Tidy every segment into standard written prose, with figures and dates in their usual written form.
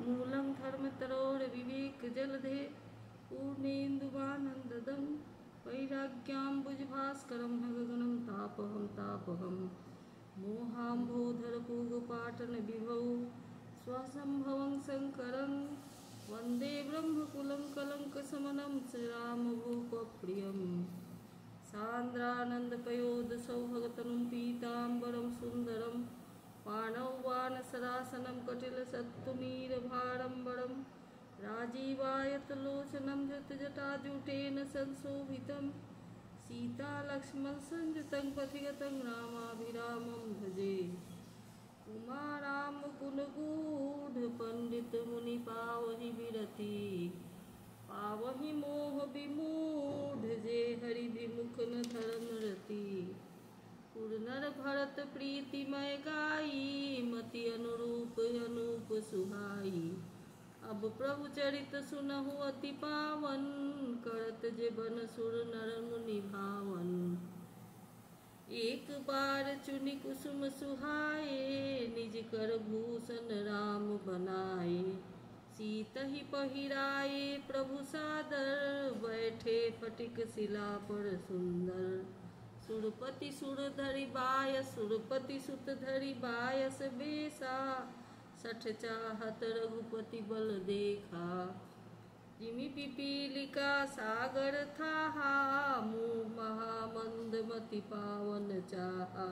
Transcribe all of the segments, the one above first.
मूलं धर्मतरोर्विवेकजलधे पूर्णेन्दुवानन्ददं वैराग्याम्बुजभास्करं गगनं तापहं मोहाम्भोधरपूगपाटनविभौ स्वसम्भवं शङ्करं वन्दे ब्रह्मकुलं कलङ्कशमनं श्रीरामभूपप्रियम् सान्द्रानन्दपयोदसौभगतनुं पीताम्बरं सुन्दरं पाणौवानसरासनं कटिलसत्तुमीरभारम्बरं राजीवायतलोचनं धृतजटाजूटेन संशोभितं सीतालक्ष्मणसंयुतं पथिगतं रामाभिरामं भजे उमारामकुलगूढपण्डितमुनिपावहि विरति पावहि मोह विमूढ़ जे हरि विमुख न धर्म रति पुरनर भरत प्रीतिमय गाई मति अनुरूप अनूप सुहाई अब प्रभु चरित सुनहु अति पावन करत जे बन सुर नर मुनि भावन एक बार चुनि कुसुम सुहाए निज कर भूषण राम बनाए सीतहि पहिराए प्रभु सादर बैठे फटिक शिला पर सुंदर सुरपति सुर धरि बायस सुरपति सुत धरि बायस बेसा सठ चाहत रघुपति बल देखा जिमि पिपीलिका सागर था मुँह महामंदमति पावन चाहा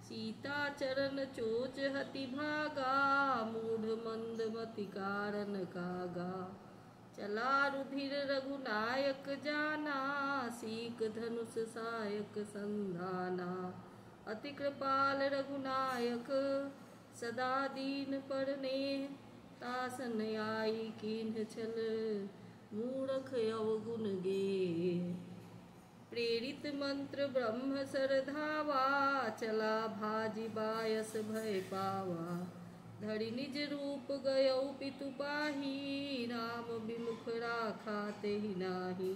सीता चरण चोच हति भागा मूढ़ मंदमति कारण कागा चला रुधिर रघुनायक जाना सीक धनुष सायक संधाना अति कृपाल रघुनायक सदा दीन परने तासन आई कीन्ह छल मूरख अवगुण गे प्रेरित मंत्र ब्रह्म सरधावा चला भाजी बायस भय पावा धरि निज रूप गयौ पितु पाही राम विमुख राखा तेहि नाही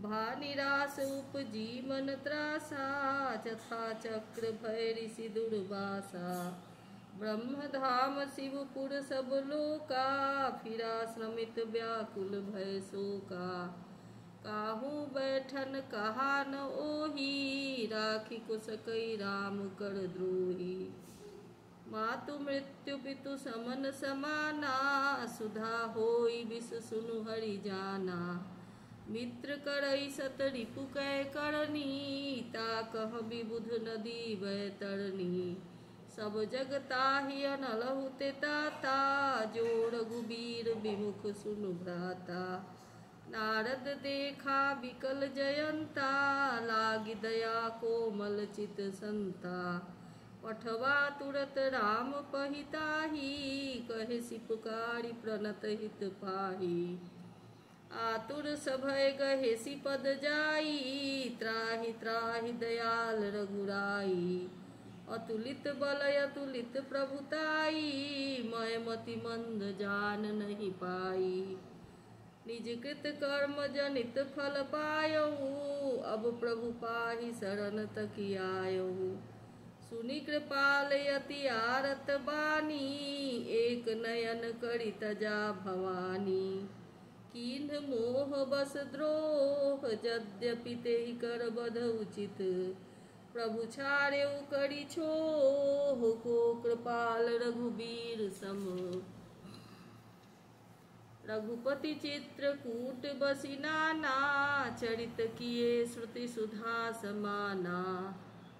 भा निरास उपजी मन त्रासा जथा चक्र भय ऋषि दुर्वासा ब्रह्म धाम शिवपुर सब लोका फिरा श्रमित व्याकुल भय शोका काहू बैठन कहा न ओही राखी कुसकई राम कर द्रोही मातु मृत्यु पितु समन समाना सुधा होई विष सुनु हरि जाना मित्र करई सत रिपु कै करनी ता कह विबुध नदी बैतरनी सब जग ताहि अनलहु ते ताता जो रघुबीर विमुख सुनु भ्राता नारद देखा विकल जयंता लागी दया कोमल चित संता पठवा तुरत राम पहिताही कहे सिपुकारी प्रणत हित पाही आतुर सभय गहे सिपद जाई त्राहि त्राहि दयाल रघुराई अतुलित बल अतुलित प्रभुताई मय मति मंद जान नहीं पाई निज कृत कर्म जनित फल पायऊ अब प्रभु पाहि शरण तकी आयऊ सुनि कृपाल यति आरत बानी एक नयन करि तजा भवानी कीन्ह मोह बस द्रोह यद्यपि तेहि कर बध उचित प्रभु छाड़ेउ करि छोह को कृपाल रघुबीर सम रघुपति चित्रकूट बसी नाना चरित किए श्रुति सुधा समाना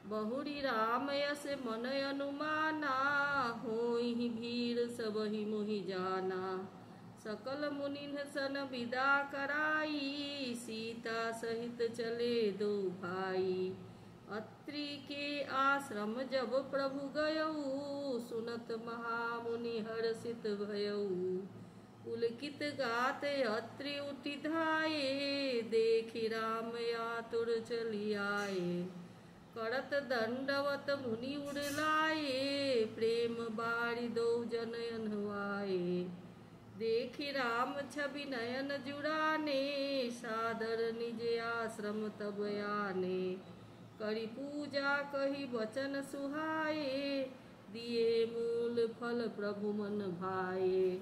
बहुरी राम यस मन अनुमाना होहि भीर सबहि मोहि जाना सकल मुनिन सन विदा कराई सीता सहित चले दो भाई अत्रि के आश्रम जब प्रभु गयऊ सुनत महामुनि हर्षित भयऊ पुलकित गात अत्रि उठि धाये देखि राम आतुर चली आए करत दंडवत मुनि उड़लाए प्रेम बारी दो जन अनवाए देखि राम छवि नयन जुड़ाने सादर निज आश्रम तब आने करी पूजा कही वचन सुहाए दिए मूल फल प्रभु मन भाए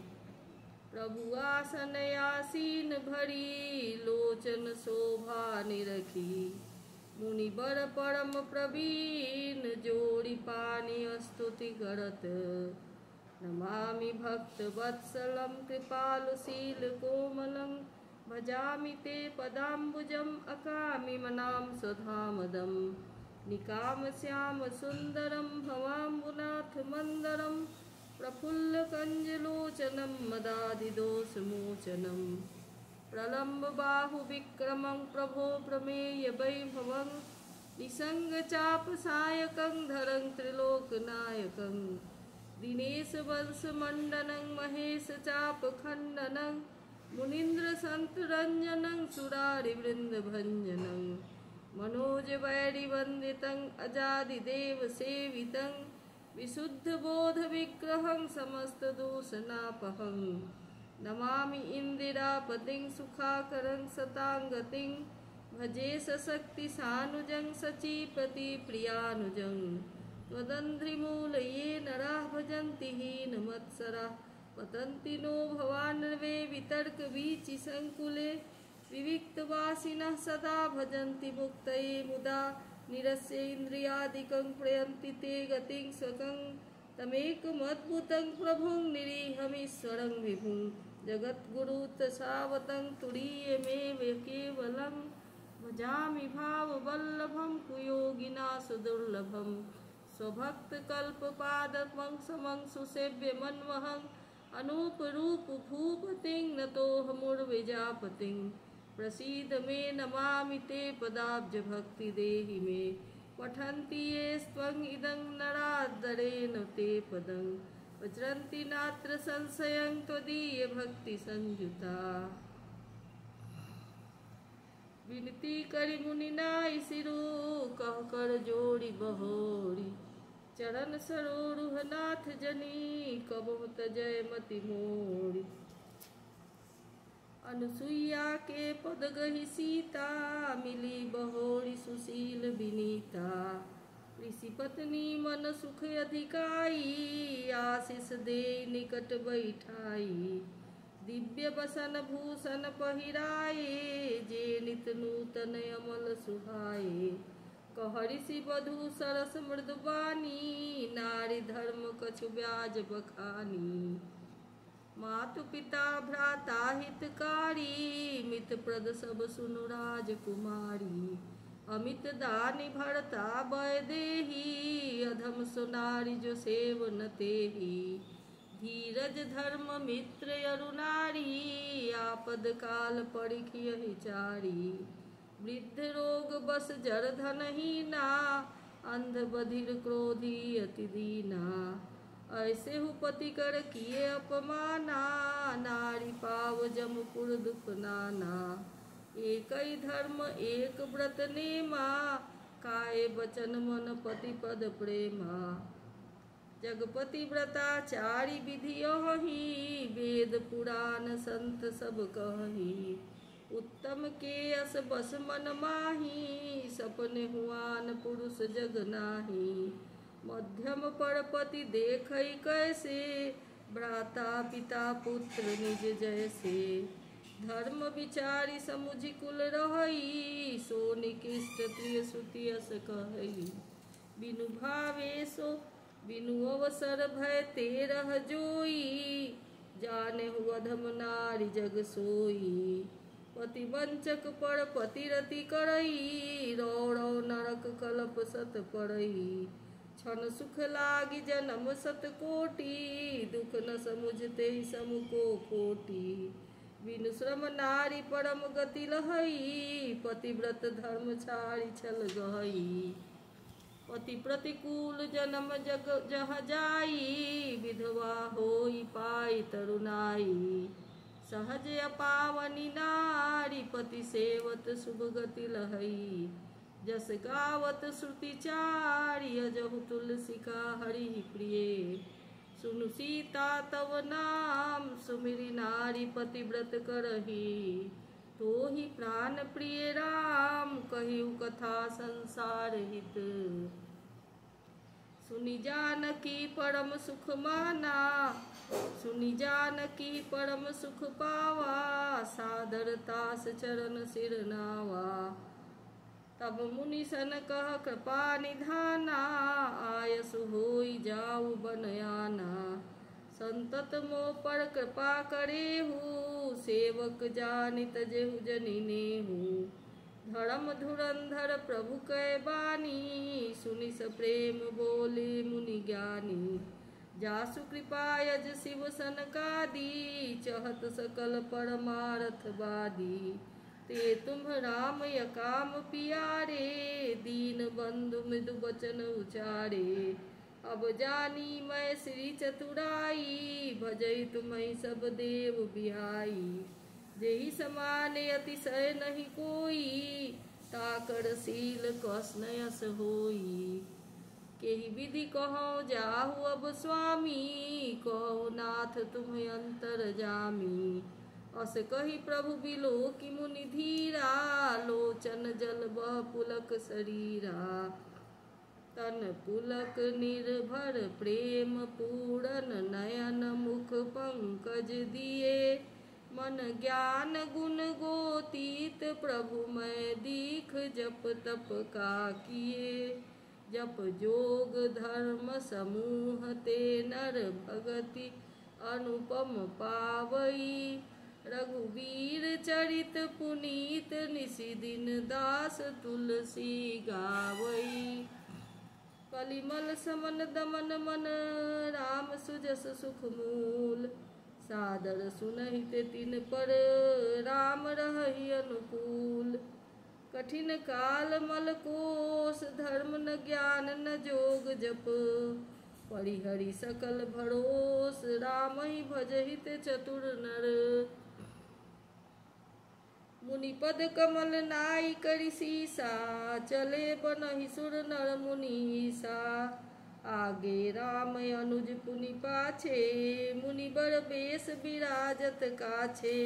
प्रभु आसन आसीन भरी लोचन शोभा निरखी। मुनि बर परम प्रवीण जोड़ी पानी स्तुति करत। नमामि भक्त वत्सलं कृपालुशील कोमलं। भजामि ते पदाम्बुजम् अकामि मनां स्वधामदम्। निकाम श्याम सुन्दरं भवाम्बुनाथ मन्दरं। प्रफुल्ल कंजलोचनं मदादिदोषमोचनं। प्रलम्ब बाहु विक्रमं प्रभो प्रमेय वैभवं। निसंग चाप सायकं धरं त्रिलोकनायकं। दिनेश वंश मंडनं महेश चाप खंडनं। मुनीन्द्र संत रंजनं सुरारि वृंद भंजनं। मनोज वैरि वंदितं अजादि देव सेवितं। विशुद्ध बोध विग्रहं समस्त दोषनापहं। नमामि इंदिरापतिं सुखाकरं सतांगतिं। भजे सशक्ति सानुजं सचीपति प्रियानुजं। त्वदन्ध्रिमूलये नराः भजन्ति हीनमत्सराः। पतन्ति नो भवान्नर्वे वितर्क वीचि संकुले। विविक्तवासिनः सदा भजन्ति मुक्तये मुदा। निरस्य इन्द्रियादिकं प्रयन्ति ते गतिं स्वकं। तमेकमद्भुतं प्रभुं निरीहमीश्वरं विभुं। जगद्गुरुतसावतं तुरीयमेव केवलं। भजामि भाववल्लभं कुयोगिना सुदुर्लभं। स्वभक्तकल्पपादपं समं सुसेव्यमन्वहं। अनूपरूपभूपतिं नतोऽहमुर्विजापतिं। प्रसीद मे नमामि ते पदाब्जभक्ति देहि मे। पठन्ति ये त्वं इदं नरादरेण ते पदं। वज्रन्ति नात्र संशयं त्वदीय भक्ति संयुता। विनती करि मुनि नाइ सिरु कह कर जोड़ी बहोरी। चरण सरोरुह नाथ जनी कबहु तजय मति मोरी। अनुसुईया के पद गहि सीता मिली बहोरी सुशील विनीता। ऋषि पत्नी मन सुख अधिकाई आशीष दे निकट बैठाई। दिव्य बसन भूषण पहिराए जे नित नूतन अमल सुहाए। कह ऋषि वधू सरस मृदुबानी नारी धर्म कछु ब्याज बखानी। मातु पिता भ्राता हितकारी मित प्रद सब सुनु राजकुमारी। अमित दानि भरता बय देहि अधम सुनारी जो सेव न तेहि। धीरज धर्म मित्र अरु नारी आपद काल परिखियहि चारी। वृद्ध रोग बस जर धनहीना अंध बधिर क्रोधी अति दीना। ऐसे हु पति कर किए अपमाना नारी पाव जमपुर दुख नाना। एक ही धर्म एक व्रत नेमा काये बचन मन पति पद प्रेमा। जगपति व्रताचारी विधि यही वेद पुराण संत सब कही। उत्तम के यस बस मन माही सपने हुआन पुरुष जग नाही। मध्यम परपति देखई कैसे भ्राता पिता पुत्र निज जैसे। धर्म विचारी समुझि कुल रहई सो निकृष्ट प्रिय श्रुति अस कहई। बिनु भावेशो बिनु अवसर भय तेरह जोई जाने अधम नारी जग सोई। पति वंचक पर पति रति करई रौ रौ नरक कलप सत पड़ई। क्षण सुख लागी जन्म सत कोटि दुख न समुझते सम को कोटि। बिनु श्रम नारी परम गति लहई पतिव्रत धर्म छाड़ी छल गहई। पति प्रतिकूल जन्म जग जह जाई विधवा होई पाई तरुणाई। सहज अपावनी नारी पति सेवत शुभ गति लहई। जस गावत श्रुति चारि अजहु तुलसी का हरि प्रिय। सुनु सीता तव नाम सुमिरि नारी पतिव्रत करही। तो ही प्राण प्रिय राम कहिउ कथा संसार हित। सुनि जानकी परम सुख माना सुनि जानकी परम सुख पावा, सादरता से चरण सिर नावा। तब मुनि सन कह कृपा निधाना, आयसु होई जाऊ बन आना। संतत मो पर कृपा करेहु, सेवक जानि तजेहु जनि नेहु। धर्म धुरंधर प्रभु कै बानी, सुनि स प्रेम बोले मुनि ज्ञानी। जासु कृपा यज शिव सनकादि, चहत सकल परमारथ बादी। ते तुम राम य काम पियारे, दीन बंधु मृदु बचन उचारे। अब जानी मैं श्री चतुराई, भजई तुम्हें सब देव बिहाई। जेहि समान अतिशय नहीं कोई, ताकर शील कौशनयस होई। केहि विधि कहो जाहु अब स्वामी, कहो नाथ तुम अंतर जामी। अस कही प्रभु बिलो कि मुनि धीरा, लोचन जल बह पुलक शरीरा। तन पुलक निर्भर प्रेम पूरन, नयन मुख पंकज दिए। मन ज्ञान गुण गोतीत, प्रभु मैं दीख जप तप का किए। जप जोग धर्म समूह ते, नर भगति अनुपम पावई। रघुवीर चरित पुनीत, निसि दिन दास तुलसी गावई। कलिमल समन दमन मन, राम सुजस सुख मूल। सादर सुनहि ते तिन पर, राम रहहि अनुकूल। कठिन काल मल कोस, धर्म न ज्ञान न जोग जप। परिहरि सकल भरोस, राम ही भजहि ते चतुर नर। मुनि पद कमल नाई करि सीसा, चले बनहि सुर नर मुनीसा। आगे राम अनुज पुनि पाछे, मुनि बर बेस बिराजत काछे।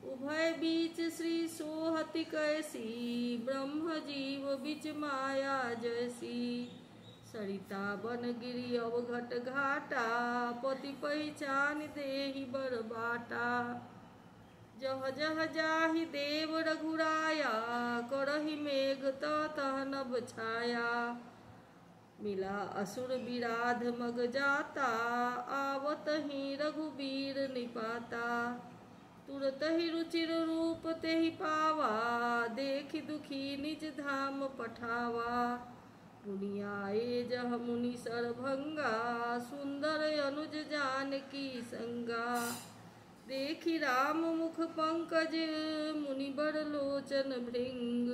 उभय बीच श्री सोहति कैसी, ब्रह्म जीव बिच माया जैसी। सरिता बन गिरि अवघट घाटा, पति पहिचान देहि बर बाटा। जह जह जाहि देव रघुराया, करहि मेघ तह नभ छाया। मिला असुर विराध मग जाता, आवत ही रघुबीर निपाता। तुरत ही रुचिर रूप तेहि पावा, देखि दुखी निज धाम पठावा। पुनियाए जह मुनि सरभंगा, सुंदर अनुज जानकी संगा। देखि राम मुख पंकज, मुनि बर लोचन भृंग।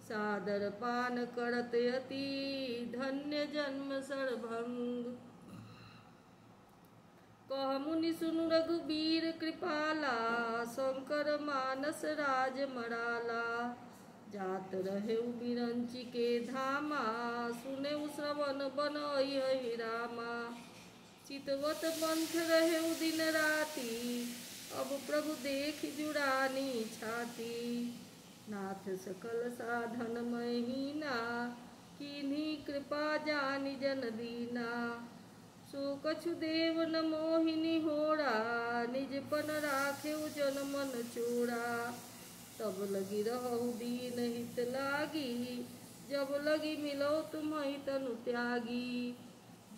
सादर पान करत अति, धन्य जन्म सरभंग। कह मुनि सुनु रघुबीर कृपाला, शंकर मानस राज मराला। जात रहे बिरंची के धामा, सुने श्रवण बनहि रामा। चितवत पंथ रहे दिन राति, अब प्रभु देख जुड़ानी छाती। नाथ सकल साधन महीना, कीन्ही कृपा जानि जन दीना। सो कछु देव न मोहिनी होरा, निज पन राखेउ जन मन चोरा। तब लगी रहु दीन हित लागी, जब लगी मिलो तुम्हि तनु त्यागी।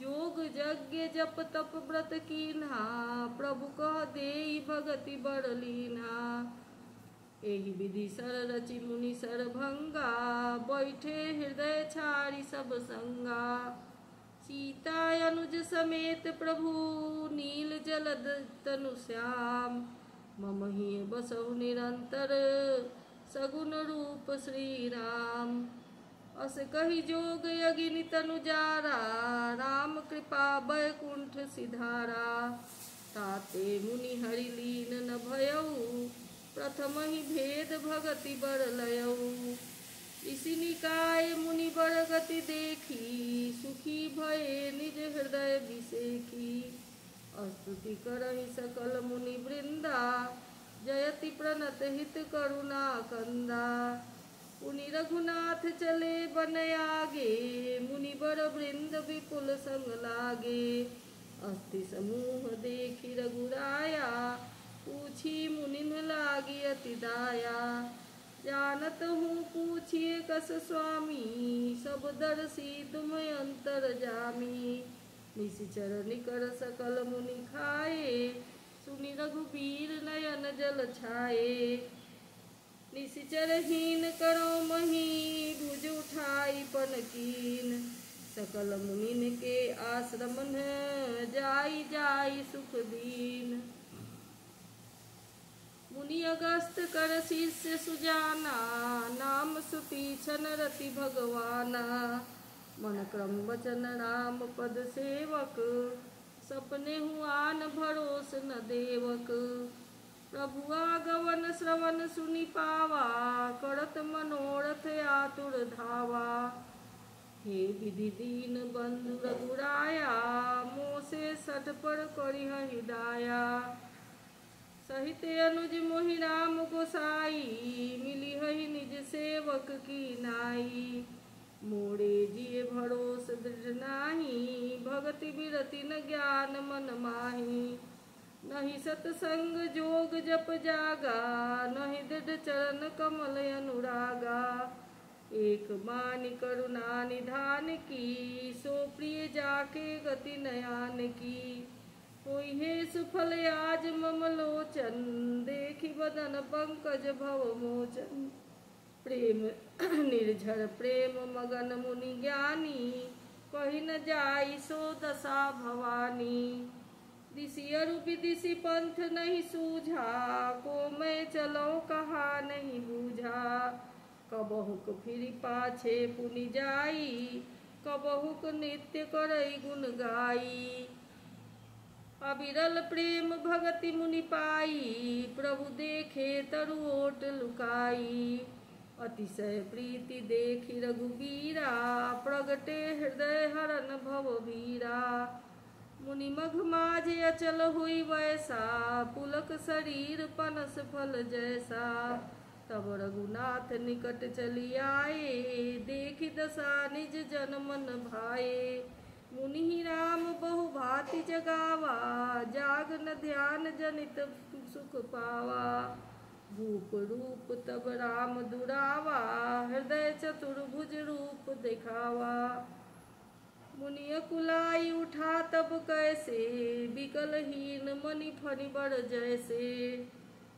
जोग यज्ञ जप तप व्रत कीन्हा, प्रभु कह देई भगति बड़ लीन्हा। एहि विधि सर रचि मुनि सरभंगा, बैठे हृदय छाड़ी सब संगा। सीता अनुज समेत प्रभु, नील जलद तनु श्याम। मम ही बसहु निरंतर, सगुन रूप श्री राम। अस कहि जोग यगिनि तनु जारा, राम कृपा बैकुंठ सिधारा। ताते मुनि हरि लीन न भयउ, प्रथम ही भेद भगति बर लयउ। इसी निकाय मुनि बर गति देखी, सुखी भये निज हृदय बिसेखी। स्तुति करहि सकल मुनि वृंदा, जयति प्रणत हित करुणा कंदा। पुनि रघुनाथ चले बन आगे, मुनि बर वृंद विपुल संग लागे। अस्थि समूह देखी रघुराया, पूछी मुनिन लागी अति दाया। जानत हूँ पूछिए कस स्वामी, सब दर्शी तुम अंतर जामी। निशिचर निकर सकल मुनि खाए, सुनि रघुबीर नयन जल छाए। निशिचरहीन करो मही, भुज उठाई पन कीन। सकल मुनिन के आश्रम जाई जाई सुख दीन। मुनि अगस्त कर शिष्य सुजाना, नाम सुतीक्षण रति भगवाना। मन क्रम वचन राम पद सेवक, सपने हुआन भरोस न देवक। प्रभु आगमन श्रवण सुनि पावा, करत मनोरथ आतुर धावा। हे विधि दीन बंधु रघुराया, मोसे सठ पर करिह हिदाया। सहित अनुज मोहि राम गोसाई, मिली हहि निज सेवक की नाई। मोड़े जिय भरोस दृढ़ नाही, भगति बिरति न ज्ञान मन माही। नहीं सतसंग जोग जप जागा, नहीं दृढ़ चरण कमल अनुरागा। एक मानि करुणा निधान की, सो प्रिय जाके गति नयान की। होई हे सुफल आज मम लोचन, देखी बदन पंकज भव मोचन। प्रेम निर्झर प्रेम मगन मुनि ज्ञानी, कही न जाई सो दशा भवानी। दिशि अरु विदिशि पंथ नहीं सूझा, को मैं चलो कहा नहीं बूझा। कबहुक फिरि पाछे पुनि जाई, कबहुक नित्य करई गुण गाई। अविरल प्रेम भगति मुनि पाई, प्रभु देखे तरु ओट लुकाई। अतिशय प्रीति देखी रघुबीरा, प्रगटे हृदय हरन भव बीरा। मुनि मघ माझे अचल हुई वैसा, पुलक शरीर पनस फल जैसा। तब रघुनाथ निकट चली आए, देखी दशा निज जन मन भाए। मुनि राम बहु भांति जगावा, जाग न ध्यान जनित सुख पावा। भूप रूप तब राम दुरावा, हृदय चतुर्भुज रूप दिखावा। मुनि अकुलाई उठा तब कैसे, विकलहीन मनि फनि बड़ जैसे।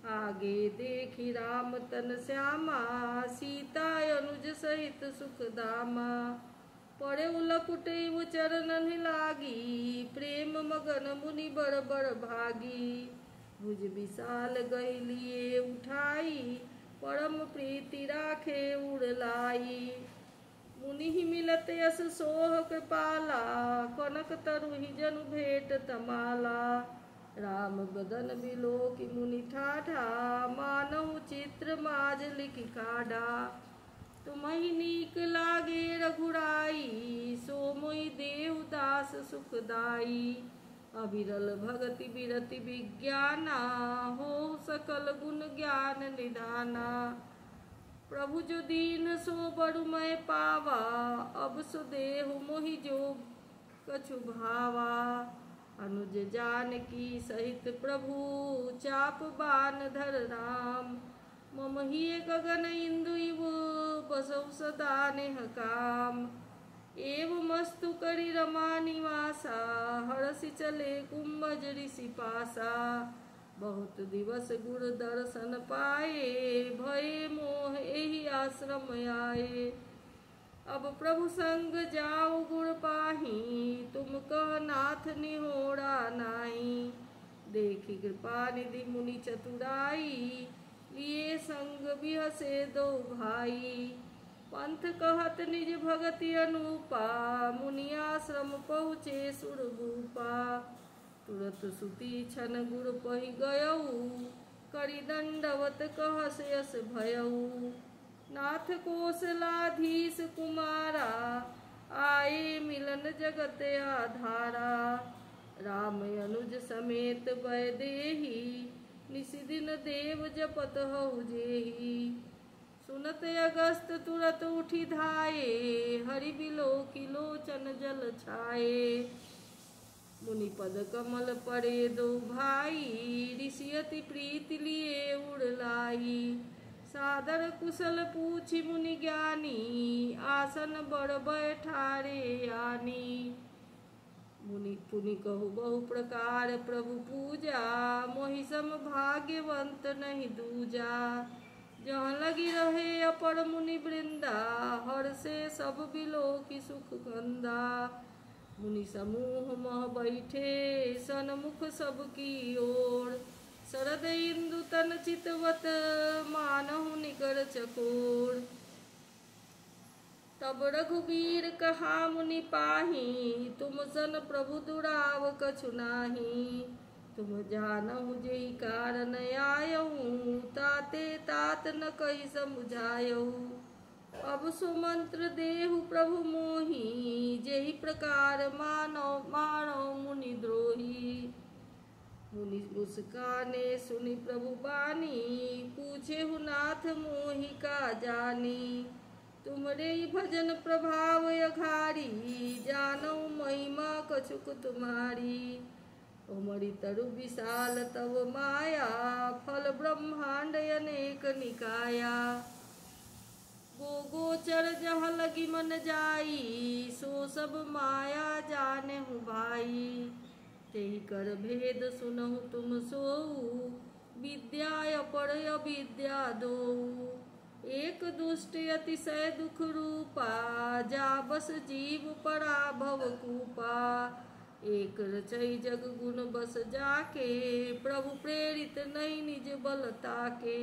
आगे देखी राम तन श्यामा, सीता अनुज सहित सुख दामा। पड़े उलकुटे वो चरणन लागी, प्रेम मगन मुनि बड़ बड़ भागी। भुज विशाल गई लिए उठाई, परम प्रीति राखे उड़ लाई। मुनि ही मिलत यस सोह कृपाला, कनक तरु ही जनु भेट तमाला। राम बदन बिलोकि मुनि ठाठा, मानहु चित्र माज लिखि काढ़ा। तुम्हि नीक लागे रघुराई, सो मोहि देहु दास सुखदाई। अविरल भगति बिरति विज्ञाना, हो सकल गुण ज्ञान निधाना। प्रभु जो दीन सो बड़ु मैं पावा, अब सो देहु मोहि जो कछु भावा। अनुज जानकी सहित प्रभु, चाप बान धर राम। मम हिय गगन इंदु इव, बसौ सदा नेह काम। एव मस्तु करि रमा निवासा, हरसि चले कुंभज ऋषि पासा। बहुत दिवस गुर दर्शन पाए, भये मोह एहि आश्रम आए। अब प्रभु संग जाओ गुण पाही, तुम कह नाथ निहोरा नाई। देखी कृपा निधि मुनि चतुराई, लिए संग बिहसे दो भाई। पंथ कहत निज भगति अनूपा, मुनि आश्रम पहुँचे सुरभूपा। तुरत सुती छन गुर पहि गयऊ, करि दंडवत कहस यस भयऊ। नाथ कोसलाधीश कुमारा, आए मिलन जगत आधारा। राम अनुज समेत वैदेही, निशिदिन देव जपत हऊ जेही। सुनत अगस्त तुरत उठि धाये, हरि बिलोकि लोचन जल छाये। मुनि पद कमल परे दो भाई, ऋषि अति प्रीति लिए उड़ लाई। सादर कुशल पूछि मुनि ज्ञानी, आसन बड़ बैठारे आनी। मुनि पुनि कहु बहु प्रकार प्रभु पूजा, मोहि सम भाग्यवंत नहीं दूजा। जहाँ लगी रहे अपर मुनि वृंदा, हर से सब बिलोकी सुख कंदा। मुनि समूह मह बैठे सन्मुख सबकी ओर, शरद इंदु तन चितवत मानहु निकर चकोर। तब रघुबीर कहा मुनि पाही, तुम सन प्रभु दुराव कछु नाही। तुम जानहु जेहि कारण आयहु, ताते तात न कहि समुझायहु। अब सुमंत्र देहु प्रभु मोहि, जेहि प्रकार मानो मुनि द्रोही। मुनि मुस्काने सुनि प्रभु बानी, पूछेहु नाथ मोहि का जानी। तुमरे भजन प्रभाव अघारी, जानो महिमा कछुक तुम्हारी। उमरि तरु विशाल तव माया, फल ब्रह्मांड अनेक निकाया। गोचर जहाँ लगी मन जाई, सो सब माया जानहु भाई। तेहि कर भेद सुनहु तुम सोऊ, विद्या अपर अविद्या दोऊ। एक दुष्ट अतिशय दुख रूपा, जा बस जीव पराभव कूपा। एक रचई जग गुण बस जाके, प्रभु प्रेरित नहीं निज बल ताके।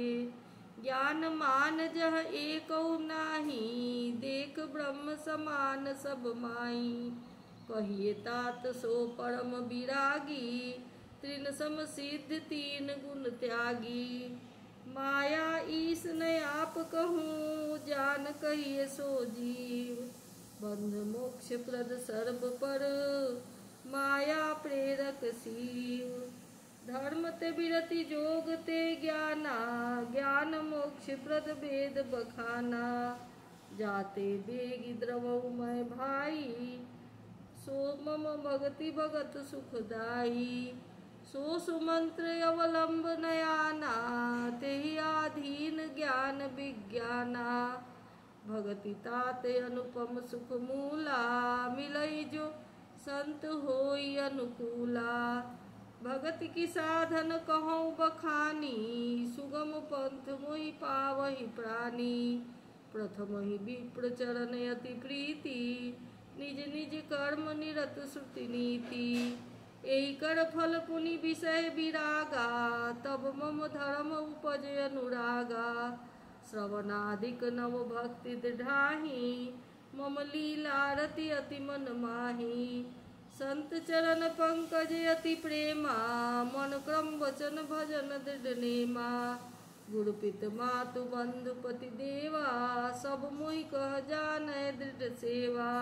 ज्ञान मान जह एकौ नाही, देख ब्रह्म समान सब माई। कहिए तात सो परम विरागी, तृण सम सिद्ध तीन गुण त्यागी। माया ईस न आप कहूँ, जान कहिए सो जीव। बंध मोक्ष प्रद सर्व पर, माया प्रेरक शिव। धर्म ते विरति जोग ते ज्ञाना, ज्ञान मोक्ष प्रद वेद बखाना। जाते बेगी द्रवऊ मैं भाई, सो मम भगति भगत सुखदाई। सो सुमंत्र अवलंब नयाना, तेहि आधीन ज्ञान विज्ञाना। भगति ताते अनुपम सुख मूला, मिलई जो संत होई अनुकूला। भगति की साधन कहूँ बखानी, सुगम पंथ मोहि पावहि प्राणी। प्रथम ही विप्र चरण अति प्रीति, निज निज कर्म निरत श्रुति नीति। एहि कर फल पुनि विषय विरागा, तब मम धर्म उपज अनुरागा। श्रवणादिक नव भक्ति दृढ़ाही, मम लीला रति अति मन माही। संत चरण पंकज अति प्रेमा, मन क्रम वचन भजन दृढ़ नेमा। गुरु पित मातु बंधु पति देवा, सब मोहि कह जानय दृढ़ सेवा।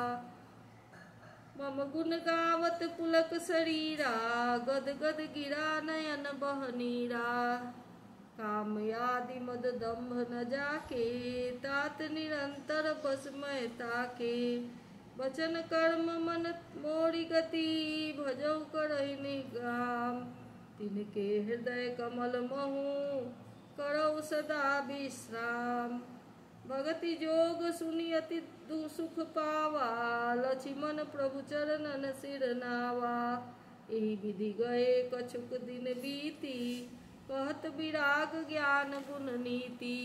मम गुण गावत पुलक शरीरा, गद गद गिरा नयन बह नीरा। काम आदि मद दम्भ न जाके, तात निरंतर बस मैं ताके। वचन कर्म मन मोरी गति, भजौ करहि निगाम। तिनके हृदय कमल महु, करौ सदा विश्राम। भगति जोग सुनि अति सुख पावा, लक्ष्मण प्रभु चरणन सिर नावा। एहि विधि गए कछुक दिन बीती, कहत विराग ज्ञान गुण नीति।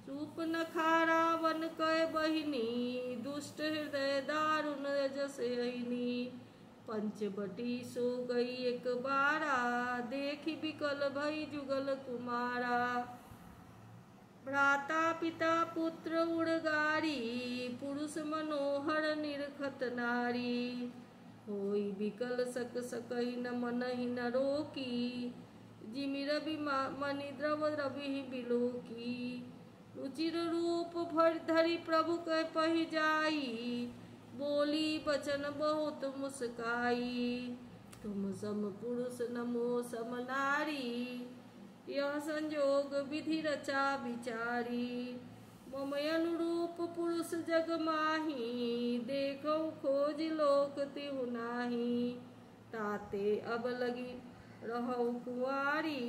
सूप न खारा वन कय बहिनी, दुष्ट हृदय दारुण जस अहिनी। पंचवटी सो गई एक बारा, देखी विकल भई जुगल कुमारा। भ्राता पिता पुत्र उड़गारी, पुरुष मनोहर निरखत नारी। होई विकल सक सकहि न मनहि न रोकी, जिमि रवि मणि द्रव रवि बिलोकी। रुचिर रूप भर धरि प्रभु कह पहि जाई, बोली बचन बहुत मुस्काई। तुम सम पुरुष नमो सम नारी, यह संजोग विधि रचा विचारी। मम अनुरूप पुरुष जग माही, देखौ खोज लोक तिहु नाही। ताते अब लगी रहौ कुंवारी,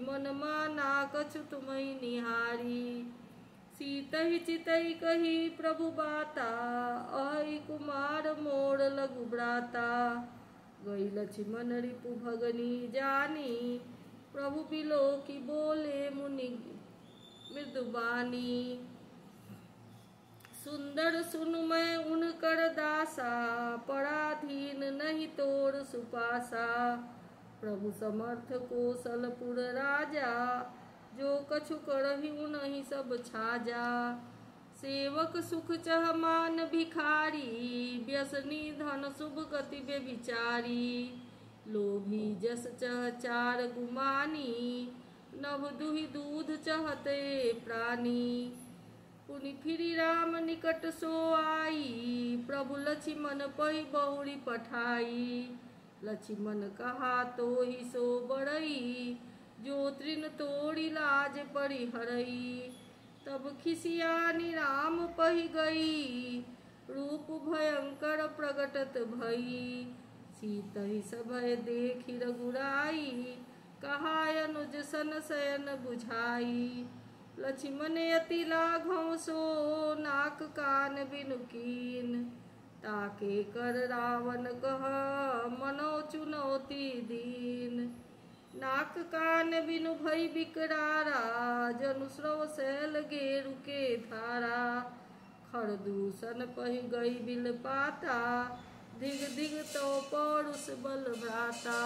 मन माना कछु तुम्हें निहारी। सीतहि चितहि कही प्रभु बाता, अहि कुमार मोर लघु भ्राता। गई लक्ष्मण रिपु भगनी जानी, प्रभु बिलोकी बोले मुनि मृदुबानी। सुंदर सुनु मैं उनकर दासा, पराधीन नहीं तोर सुपासा। प्रभु समर्थ कौशलपुर राजा, जो कछु करहि उनहि सब छाजा। सेवक सुख चह मान भिखारी, व्यसनी धन शुभ गति बेविचारी। लोभी जस चह चार गुमानी, नभ दुहि दूध चहते प्राणी। पुनि फिरी राम निकट सो आई, प्रभु लक्ष्मण पहि बहुरी पठाई। लक्ष्मण कहा तो ही सो बड़ई, जो तृण तोड़ी लाज परिहरई। तब खिसियानी राम पहि गई, रूप भयंकर प्रगटत भई। सीतहि सभय देखि रघुराई, कहा अनुज सन शयन बुझाई। लक्ष्मण अति लाघव सो, नाक कान बिनु कीन। ताके कर रावण कह, मनो चुनौती दीन। नाक कान बिनु भई बिकरारा, जनु स्रव शैल गेरु के धारा। खरदूषण पहि गई बिल पाता, दिग दिग तो पौरुष बल भ्राता।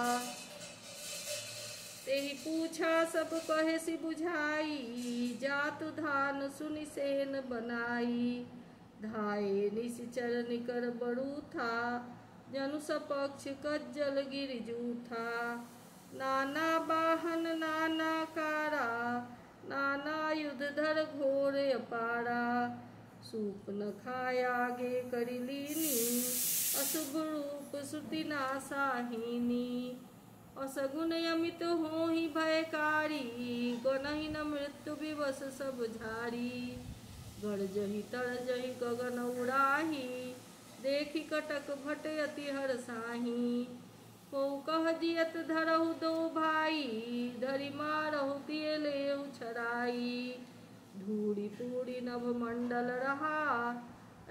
तेहि पूछा सब कहे सि बुझाई, जातु धान सुनि सेन बनाई। धाये निशिचर निकर बड़ू था, जनु सपक्ष कज्जल गिरि जूथा। नाना वाहन नाना कारा, नाना युध धर घोर अपारा। सूप न खाया गे करि लीनी, अशुभ रूप श्रुति नासाहीनी। असगुन अमित होहि भयकारी, गनहि न मृत्यु विवश सब झारी। गरजहि तरजहि गगन उड़ाही, देखि कटक भट अति हरसाही। को कह जियत धरहु दो भाई, धरि मारहु तिय लेहु छराई। धूड़ी पूड़ी नभ मंडल रहा,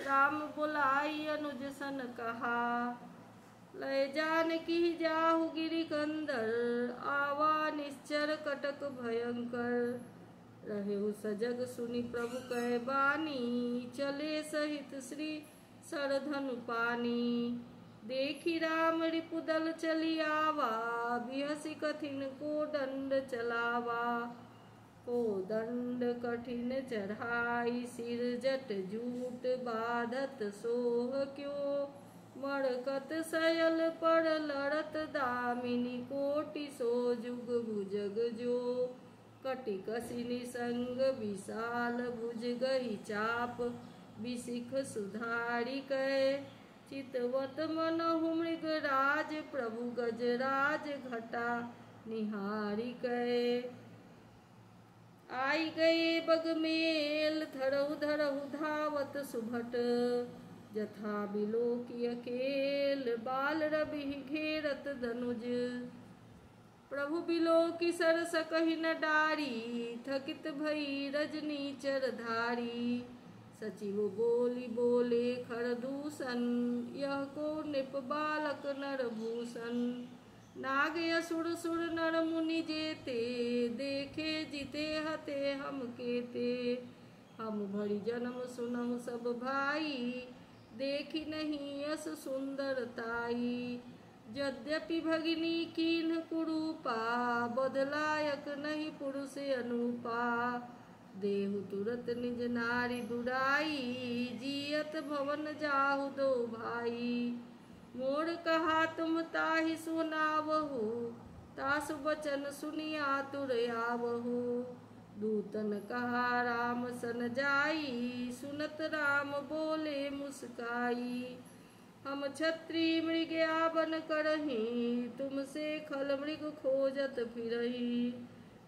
राम बुलाई अनुज सन कहा। लय जानकी जाहु गिरि कंदर, आवा निश्चर कटक भयंकर। रहेहु सजग सुनि प्रभु कह बानी, चले सहित श्री सरधनु पानी। देखि राम रिपुदल चली आवा, बिहसि कठिन को दंड चलावा। को दंड कठिन चढ़ाई, सिर जट जूट बाधत सोह क्यों। मरकत सयल पर लड़त दामिनी, कोटि सो जुग भुजग जो। कटि कसिनि संग विशाल भुज गही चाप, बिसिख सुधारी कै। चितवत मनहु मृग राज, प्रभु गजराज घटा निहारी कै। आई गए बगमेल, धरहु धरहु धावत सुभट। जथा बिलोकी अकेल, बाल रवि घेरत धनुज। प्रभु बिलोकी सरस कहि न डारी, थकित भई रजनी चरधारी। सचिव बोली बोले खरदूषण, यह को नृप बालक नरभूषण। नाग असुर सुर नर मुनि जेते, देखे जिते हते हम केते। हम भरी जन्म सुनहु सब भाई, देखी नहीं यस सुंदरताई। यद्यपि भगिनी कीन्ह कुरूपा, बदलायक नहीं पुरुष अनुपा। देहु तुरत निज नारी दुराई, जियत भवन जाहु दो भाई। मोर कहा तुम ताहि सुनावहु, तासु बचन सुनि आतुर आवहु। दूतन कहा राम सन जाई, सुनत राम बोले मुस्काई। हम क्षत्रि मृग आवन करही, तुमसे खल मृग खोजत फिरही।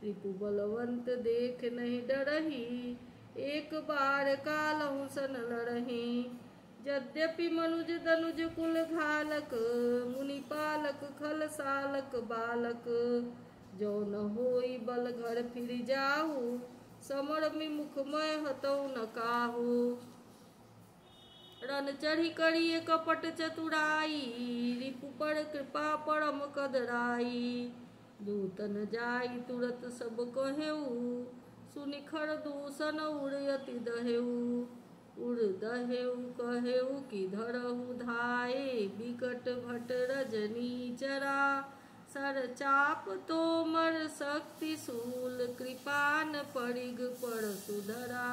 रिपु बलवंत देख नहीं डरही, एक बार कालहु सन लड़ही। यद्यपि मनुज दनुज कुल घालक, मुनि पालक खल सालक बालक। जो न होई बल घर फिर जाहु, समर मुखमय हतौ न काहू। रन चढ़ी करिए कपट चतुराई, रिपु पर कृपा परम कदराई। दूतन जाई तुरत सब कहेऊ, सुनिखर दूषण उड़यति दहेऊ। उड़ दहेऊ कहेऊ कि धरहु धाये, बिकट भट रजनी चरा। सर चाप तोमर शक्ति शूल, कृपान परिग परशुधरा।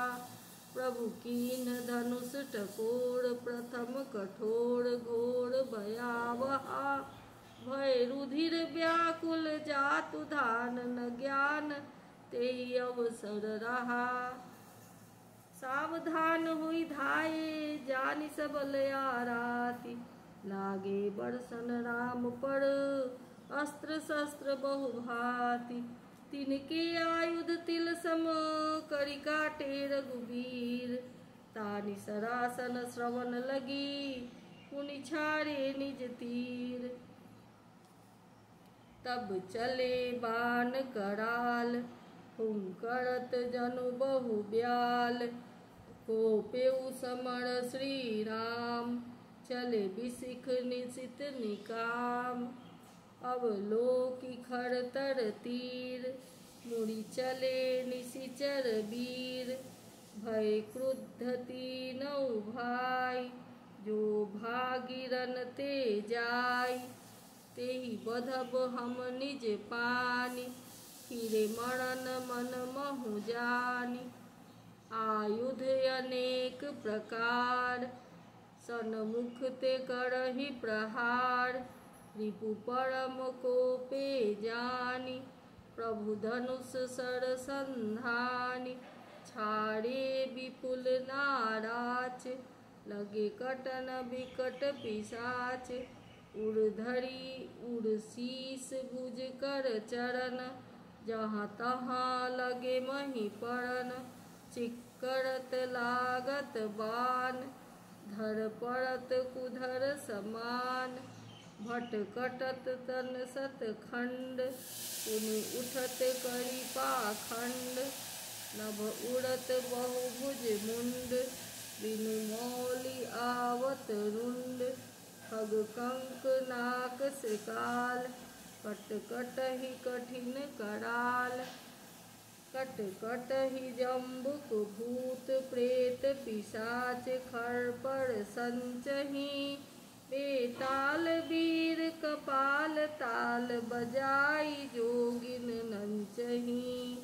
प्रभु कीन धनुष टकोर, प्रथम कठोर घोर भयावहा। भय रुधिर व्याकुल जातु धान, न ज्ञान तेई अवसर रहा। सावधान हुई धाये, जानि सबल आराती। लागे बरसन राम पर, अस्त्र शस्त्र बहु भांति। तिनके आयुध तिल सम, करि काटे रघुबीर। तानि सरासन श्रवण लगी, मुनि छाड़े निज तीर। तब चले बाण कराल, हुंकरत जनु बहु ब्याल। कोपेउ समर श्री राम, चले बिसिख निशित निकाम। अवलोकि खरतर तीर, मुड़ी चले निशिचर वीर। भय क्रुद्ध तीनौ भाई, जो भागीरन ते जाय। तेहि बधब हम निज पानी, फिरे मरण मन महु जानी। आयुध अनेक प्रकार, सन्मुख ते करहि प्रहार। रिपु परम कोपे जानी, प्रभु धनुष सरसंधानी। छाड़े विपुल नाराच, लगे कटन विकट पिशाच। उड़ धरी उड़ शीस भुज कर चरण, जहाँ तहाँ लगे मही पड़न। चिक्करत लागत बान, धर पड़त कुधर समान। भटकटत तन सत खंड, पुनि उठत करि पाखंड। नभ उड़त बहुभुज मुंड, बिनु मौलि आवत रुंड। खग कंक नाक श्रिकाल, कट कटहि कठिन कराल। कट कटहि जम्बुक भूत, प्रेत पिशाच खर पर संचहि। बेताल वीर कपाल ताल, बजाई जोगिन नंचहि।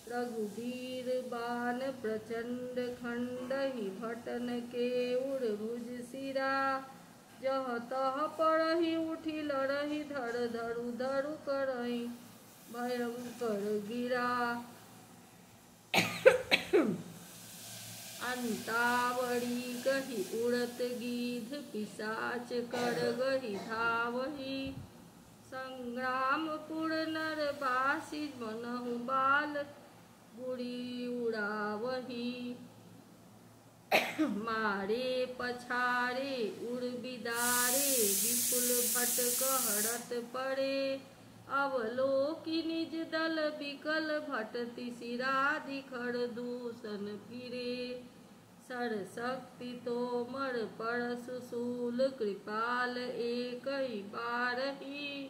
रघुबीर बान प्रचंड, खंडहि भटन के उड़ भुज सिरा। जह तह परहि उठि लड़हि, धर धरु धरु करहि भयंकर गिरा। अंतावरी कहि उड़त गीध, पिशाच करगहि धावहि। संग्रामपुर नरबासी, मनहु बाल गुड़ी उड़ावही। मारे पछारे उड़ बिदारे, विपुल भट कहरत पड़े। अवलोकि निज दल बिकल, भटति सिराधि खर दूषण फिरे। सर शक्ति तोमर परशु शूल, कृपाल एकहि बारहि।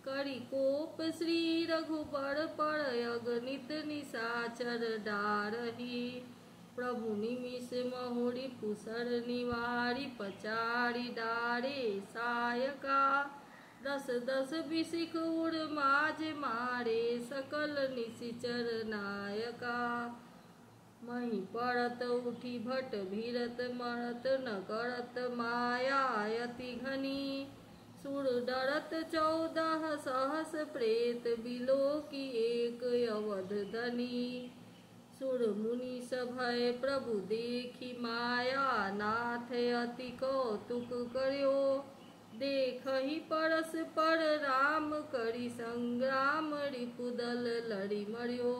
करि कोप श्री रघुबर पर, अगणित निशाचर डारहि। प्रभु निमिष महुरि पुसर निवारि, पचारि डारे सायका। दस दस बिसिख उड़ माज मारे, सकल निशिचर नायका। मही पड़त उठि भट भीरत, मरत न करत माया अति घनी। सुर डरत 14 सहस प्रेत, बिलोकि एक अवध धनी। सुर मुनि सभय प्रभु देखि, माया नाथ अति कौतुक कर्यो। देखहि परस्पर राम, करि संग्राम रिपुदल लड़ि मर्यो।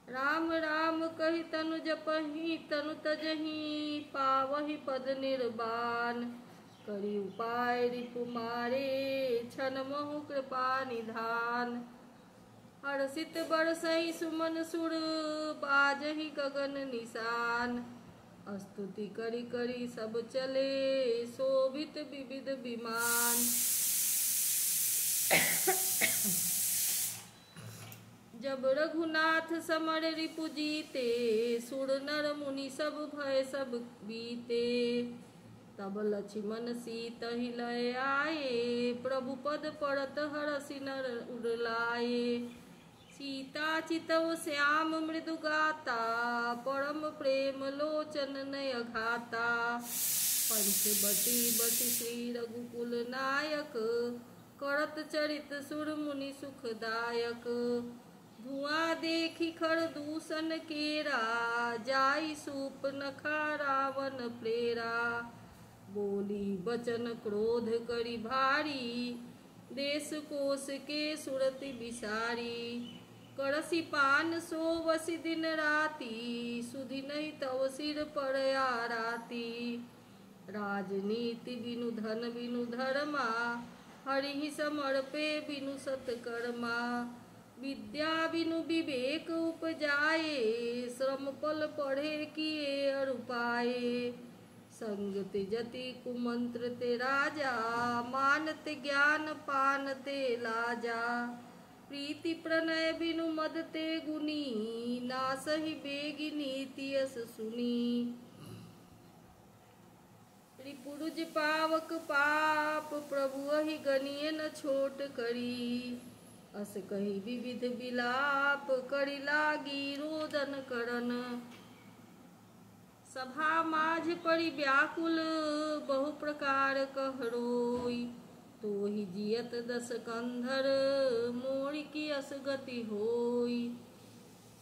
राम राम कहि तनु जपहि तनु तजहि पावहि पद निर्वाण करि उपाय रिपु मारे छन मोहु कृपा निधान हर्षित बरसहि सुमन सुर बाजहि गगन निशान स्तुति करि करि सब चले शोभित विविध विमान जब रघुनाथ समर रिपु जीते सुर नर मुनि सब भय सब बीते तब लक्ष्मण सीतहि लय आए प्रभु पद पड़त हरषि नर उड़लाए सीता चितव श्याम मृदु गाता परम प्रेम लोचन नय घाता पंचवटी बसी श्री रघुकुल नायक करत चरित सुर मुनि सुखदायक धुआं देखी खर दूषण केरा जाई सूप नखा रावण प्रेरा बोली बचन क्रोध करी भारी देश कोश के सुरति बिसारी करसी पान सो वसी दिन राती सुधि नहीं तव सिर पर आराती राजनीति बिनु धन बिनु धर्मा हरि समर्पे बिनु सत्कर्मा विद्या बिनु विवेक उपजाए श्रम पल पढ़े किए अरु पाए संग त्यजति कुमंत्र ते राजा मानते ज्ञान पानते लाजा प्रीति प्रणय बिनु मद ते गुनी नासहि बेगी नीति यस सुनी रिपुरुज पावक पाप प्रभु अहि गनिय न छोट करी अस कही विविध विलाप करी लागी रोदन करन सभा माझ परि व्याकुल बहु प्रकार कहरोई तो ही जियत दस कंधर मोरी की अस गति होई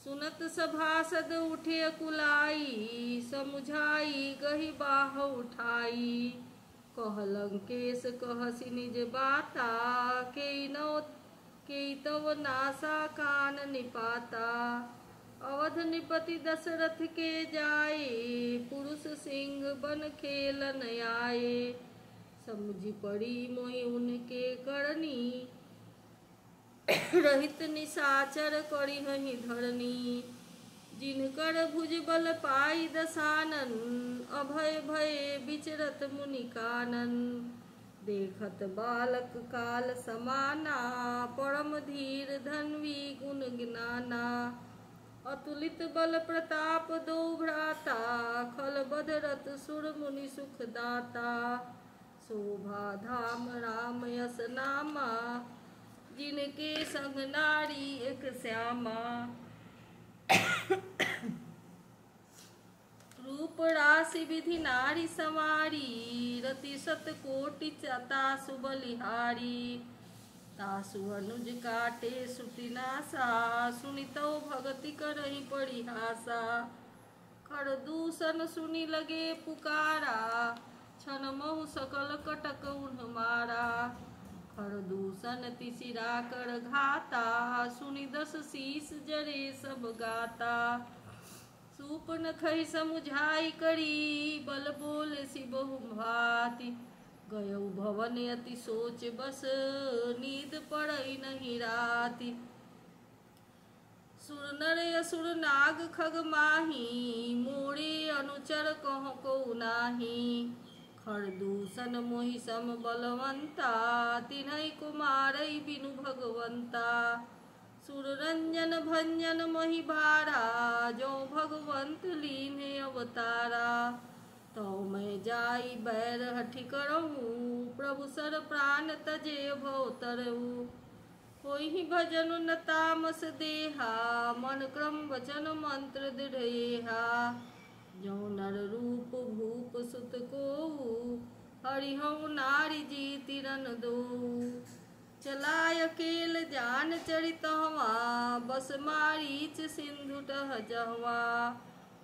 सुनत सभासद उठे अकुलाई समुझाई गही बाह उठाई कह लंकेश कहसी निज बाता के तव नासा कान निपाता अवध निपति दशरथ के जाए पुरुष सिंह बन खेलन आए समुझी पड़ी मोहि उनके करनी रहित निशाचर करी हहि धरनी जिनकर भुज बल पाई दसानन अभय भय विचरत मुनि कानन देखत बालक काल समाना परम धीर धन्वी गुण ज्ञाना अतुलित बल प्रताप दो भ्राता खल बदरत सुर मुनि सुखदाता शोभा धाम राम यस नामा जिनके संग नारी एक श्यामा रूप राशि विधि नारी समारी रति सत कोटि तासु बलिहारी तासु अनुज काटे सुटिनासा सुनितो भगति करहि परिहासा खर दूषण सुनि लगे पुकारा छन महु सकल कटक उन्ह मारा खर दूषण तिसिरा कर घाता सुनि दस शीस जरे सब गाता सूपन खई समुझाई करी बल बोल सि बहु भाति गयौ भवन अति सोच बस नींद पड़ई नहीं राति सुर नर असुर नाग खग माही मोरे अनुचर कह को नाही खर दूषण मोहि सम बलवंता तिन्है कुमारई बिनु भगवंता सुर रंजन भंजन मोहि भारा जो भगवंत लीने अवतारा तो मैं जाई बैर हठि करहूँ प्रभु सर प्राण तजे भव तरहूँ कोई ही भजन न तामस देहा मन क्रम वचन मंत्र दृढ़ेहा जो नर रूप भूप सुत को हरिहु नारी जी तिरन दो चलाय अकेल जान चरित हवा बस मारीच सिंधु टह जहवा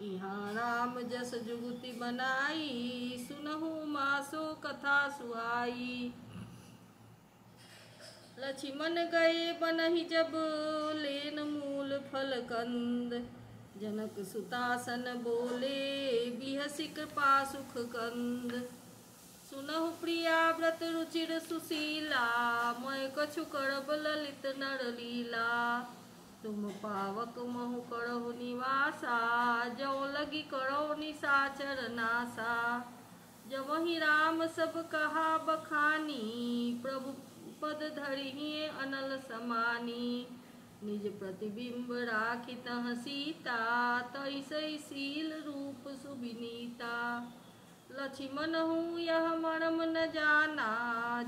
इहाँ राम जस जुगति बनाई सुनहु मासो कथा सुहाई लक्ष्मण गए बनहि जब लेन मूल फल कंद। जनक सुतासन बोले बिहसि कृपा सुख कंद। सुनहु प्रिया व्रत रुचिर सुशीला, मैं कछु करब ललित नर लीला। तुम पावक महु करहु निवासा, जौ लगी करहु निशाचर नासा। जमहि राम सब कहा बखानी, प्रभु पद धरिहिए अनल समानी। निज प्रतिबिंब राखी तह सीता, तैसै शील रूप सुविनीता। लक्ष्मण हूँ यह मर्म न जाना,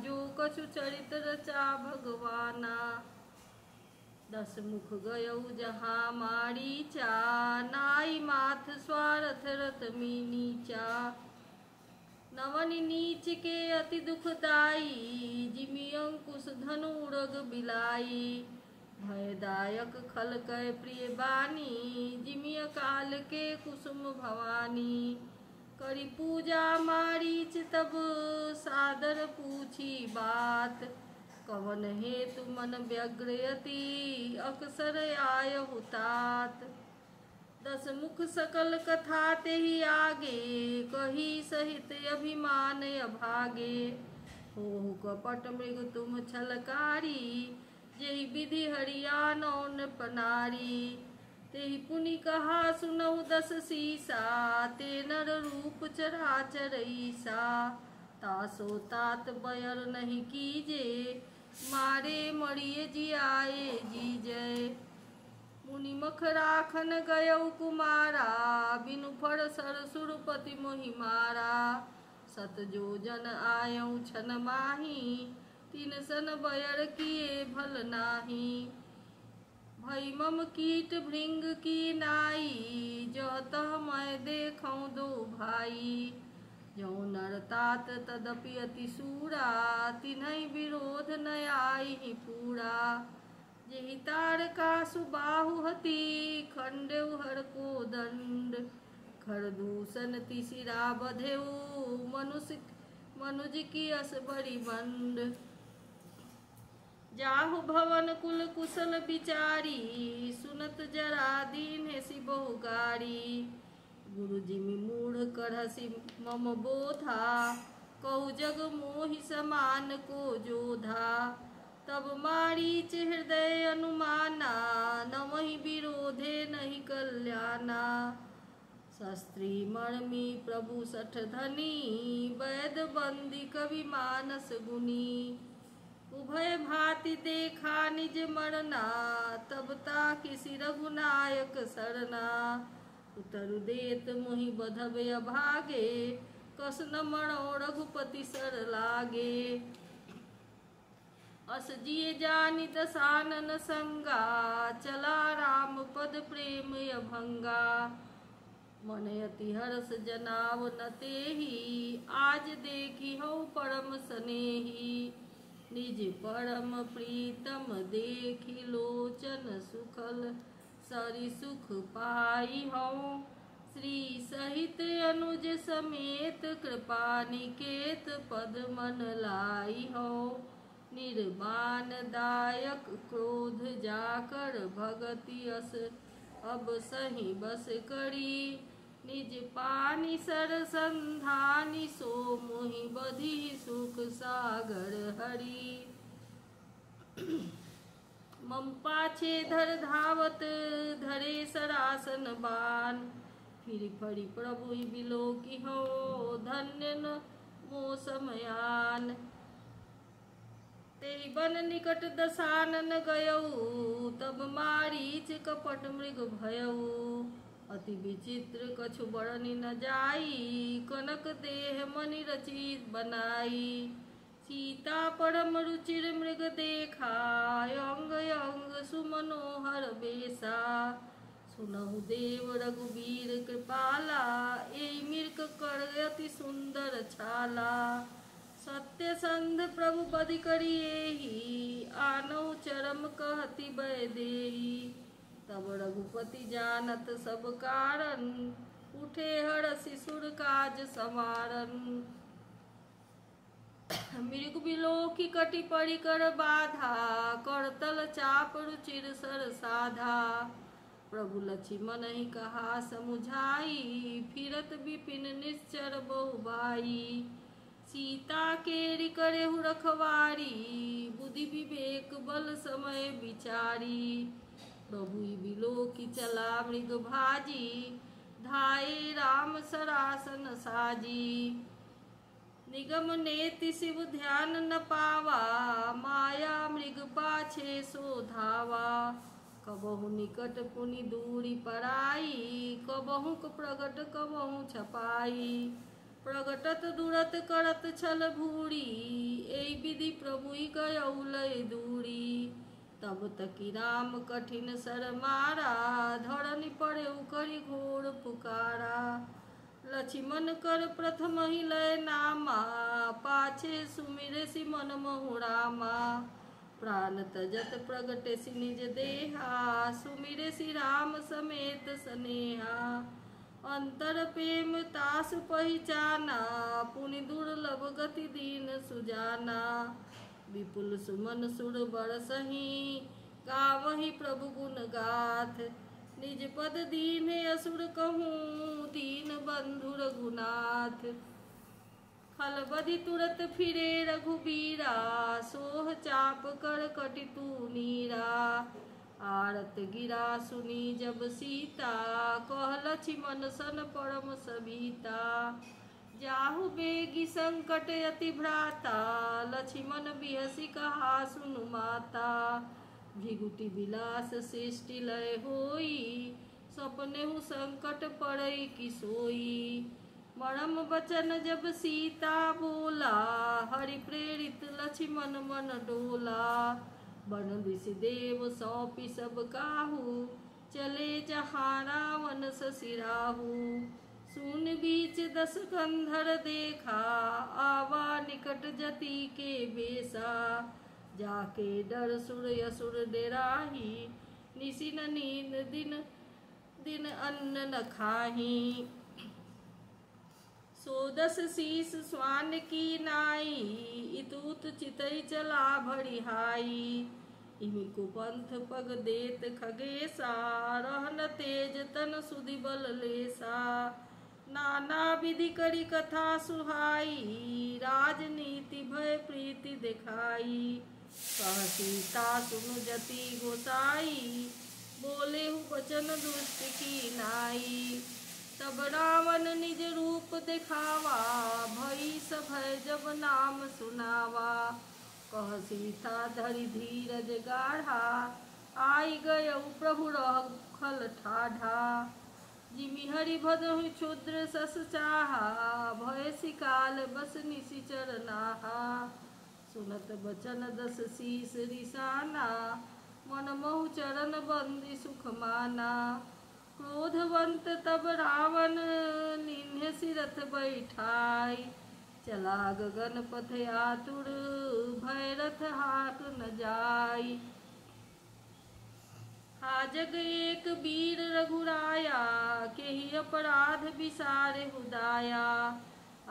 जो कछु चरित रचा भगवाना। 10 मुख गयउ जहाँ मारीचा, नाई माथ स्वार्थ रत में नीचा। नवनि नीच के अति दुखदाई, जिमि अंकुश धनु उरग बिलाई। भयदायक खल कै प्रिय बानी, जिमि अकाल के कुसुम भवानी। करी पूजा मारीच तब सादर पूछी बात, कवन हेतु मन व्यग्रयति अक्सर आयहु तात। 10 मुख सकल कथा तेहि आगे, कही सहित अभिमान अभागे। होहु कपट मृग तुम छलकारी, जेहि विधि हरियानो नृपनारी। तेहि पुनि कहा सुनहु 10 सीसा, ते नर रूप चराचर ईसा। तासो तात बयर नहीं कीजे, मारे मरिए जियाए जीजय। मुनि मख राखन गयउ कुमारा, बिनु फर सर सुरपति मोहि मारा। 7 जोजन आयउ छन माही, 3 सन बयर किए भल नाही। भई मम कीट भृंग की नाई, जो तह मैं देखऊँ 2 भाई। जो नर तात तदपि अति सूरा, तिन्है विरोध न आइहि पूरा। जेहि तारकासु बाहु हति, खंडेउ हर को दंड। खरदूषण तिसिरा बधेउ, मनुज की अस बड़ी बंड। जाहु भवन कुल कुशल विचारी, सुनत जरा दीन हेसि बहु गारी। गुरु जिमि मूढ़ करहसि मम बोधा, कहु जग मोहि समान को जोधा। तब मारीच हृदय अनुमाना, नमहि विरोधे नहीं कल्याणा। शस्त्री मर्मी प्रभु सठ धनी, वैद बंदी कवि मानस गुनी। उभय भांति देखा निज मरना, तब ताकिसि रघुनायक सरना। उतरु देत मोहि बधब अभागे, कस न मरौ रघुपति सर लागे। अस जिय जानि दसानन संगा, चला राम पद प्रेम अभंगा। मन अति हर्ष जनाव न तेहि, आज देखी हौ परम स्नेही। निज परम प्रीतम देखी लोचन सुखल, सरि सुख पाई हौ। श्री सहित अनुज समेत, कृपा निकेत पद मन लाई हौ। निर्वाण दायक क्रोध जाकर, भगति अस अब सही बस करी। निज पानि सर संधानि, सो मोहि बधी सुख सागर हरि। मम पाछे धर धावत, धरे सरासन बान। फिर फरि प्रभु बिलोकी हो, धन्य न मो समयान। तेहि बन निकट दसानन गयऊ, तब मारीच कपट मृग भयऊ। अति विचित्र कछु वर्णि न जाई, कनक देह मणि रची बनाई। सीता परम रुचिर मृग देखा, अंग अंग सुमनोहर बेसा। सुनहु देव रघुवीर कृपाला, एहि मृग कर अति सुंदर छाला। सत्य संध प्रभु बदि करिएहि, आनौ चरम कहति बैदेही। तब रघुपति जानत सब कारण, उठे हरषि सुर काज समारन। मृग बिलो की कटी पड़ी कर बाधा, करतल चाप रुचिर सर साधा। प्रभु लक्ष्मण ही कहा समुझाई, फिरत विपिन निश्चर बहु भाई। सीता केरी करेहु रखवारी, बुद्धि विवेक बल समय विचारी। प्रभु बिलो की चला मृग भाजी, धाये राम सरासन साजी। निगम नेति शिव ध्यान न पावा, माया मृग पाछे सो धावा। कबहु निकट पुनि दूरी पराई, कबहु प्रगट कबहु छपाई। प्रगटत दूरत करत छल भूरी, एहि विधि प्रभु गयौ लय दूरी। तब तकी राम कठिन सर मारा, धरनी पड़े करि घोर पुकारा। लक्ष्मण कर प्रथम ही लय नामा, पाछे सुमिरे सि मन महु रामा। प्राण तजत प्रगटे सि निज देहा, सुमिरे सि राम समेत सनेहा। अंतर प्रेम तासु पहिचाना, पुनि दुर्लभ गति दीन सुजाना। विपुल सुमन सुर बरसहि, गावहि प्रभु गुण गाथ। निज पद दीन्हे असुर कहूँ, दीन बंधु रघुनाथ। खलबधि तुरत फिरे रघुबीरा, सोह चाप कर कटि तू नीरा। आरत गिरा सुनी जब सीता, कह लक्ष्मण सन परम सविता। जाहु बेगी संकट अति भ्राता, लक्ष्मण बिहसी कहा सुनु माता। भृगुटी बिलास सृष्टि लय होई, सपनेहु संकट पड़ई कि सोई। मरम बचन जब सीता बोला, हरि प्रेरित लक्ष्मण मन डोला। बन दिस देव सौंपी सब काहू, चले जहाँ रावण ससिराहू। सुन बीच दस कंधर देखा, आवा निकट जति के बेसा। जाके डर सुर असुर डेराही, निशिन नींद दिन दिन अन्न न खाही। सो दस शीस स्वान की नाई, इतुत चितई चला भरिहाई। इमि कुपंथ पग देत खगेसा, रहन तेज तन सुधि बल लेसा। नाना विधि करी कथा सुहाई, राजनीति भय प्रीति दिखाई। कह सीता सुनु जति गोसाई, बोलेहु वचन दुष्ट की नाई। तब रावण निज रूप दिखावा, भई सभय जब नाम सुनावा। कह सीता धरि धीरज गाढ़ा, आई गयौ प्रभु रखल ठाढ़ा। जिमि हरि भदहु क्षुद्र सस चाहा, भय सिकाल बस निशिचर नाहा। सुनत बचन दस शीस रिसाना, मन महु चरण बंदी सुख माना। क्रोधवंत तब रावण निन्ह सिरथ बैठाई, चला गगन पथ आतुर, भय रथ हाक न जाई। हाजग एक वीर रघुराया, केहि अपराध विसारे हुदाया।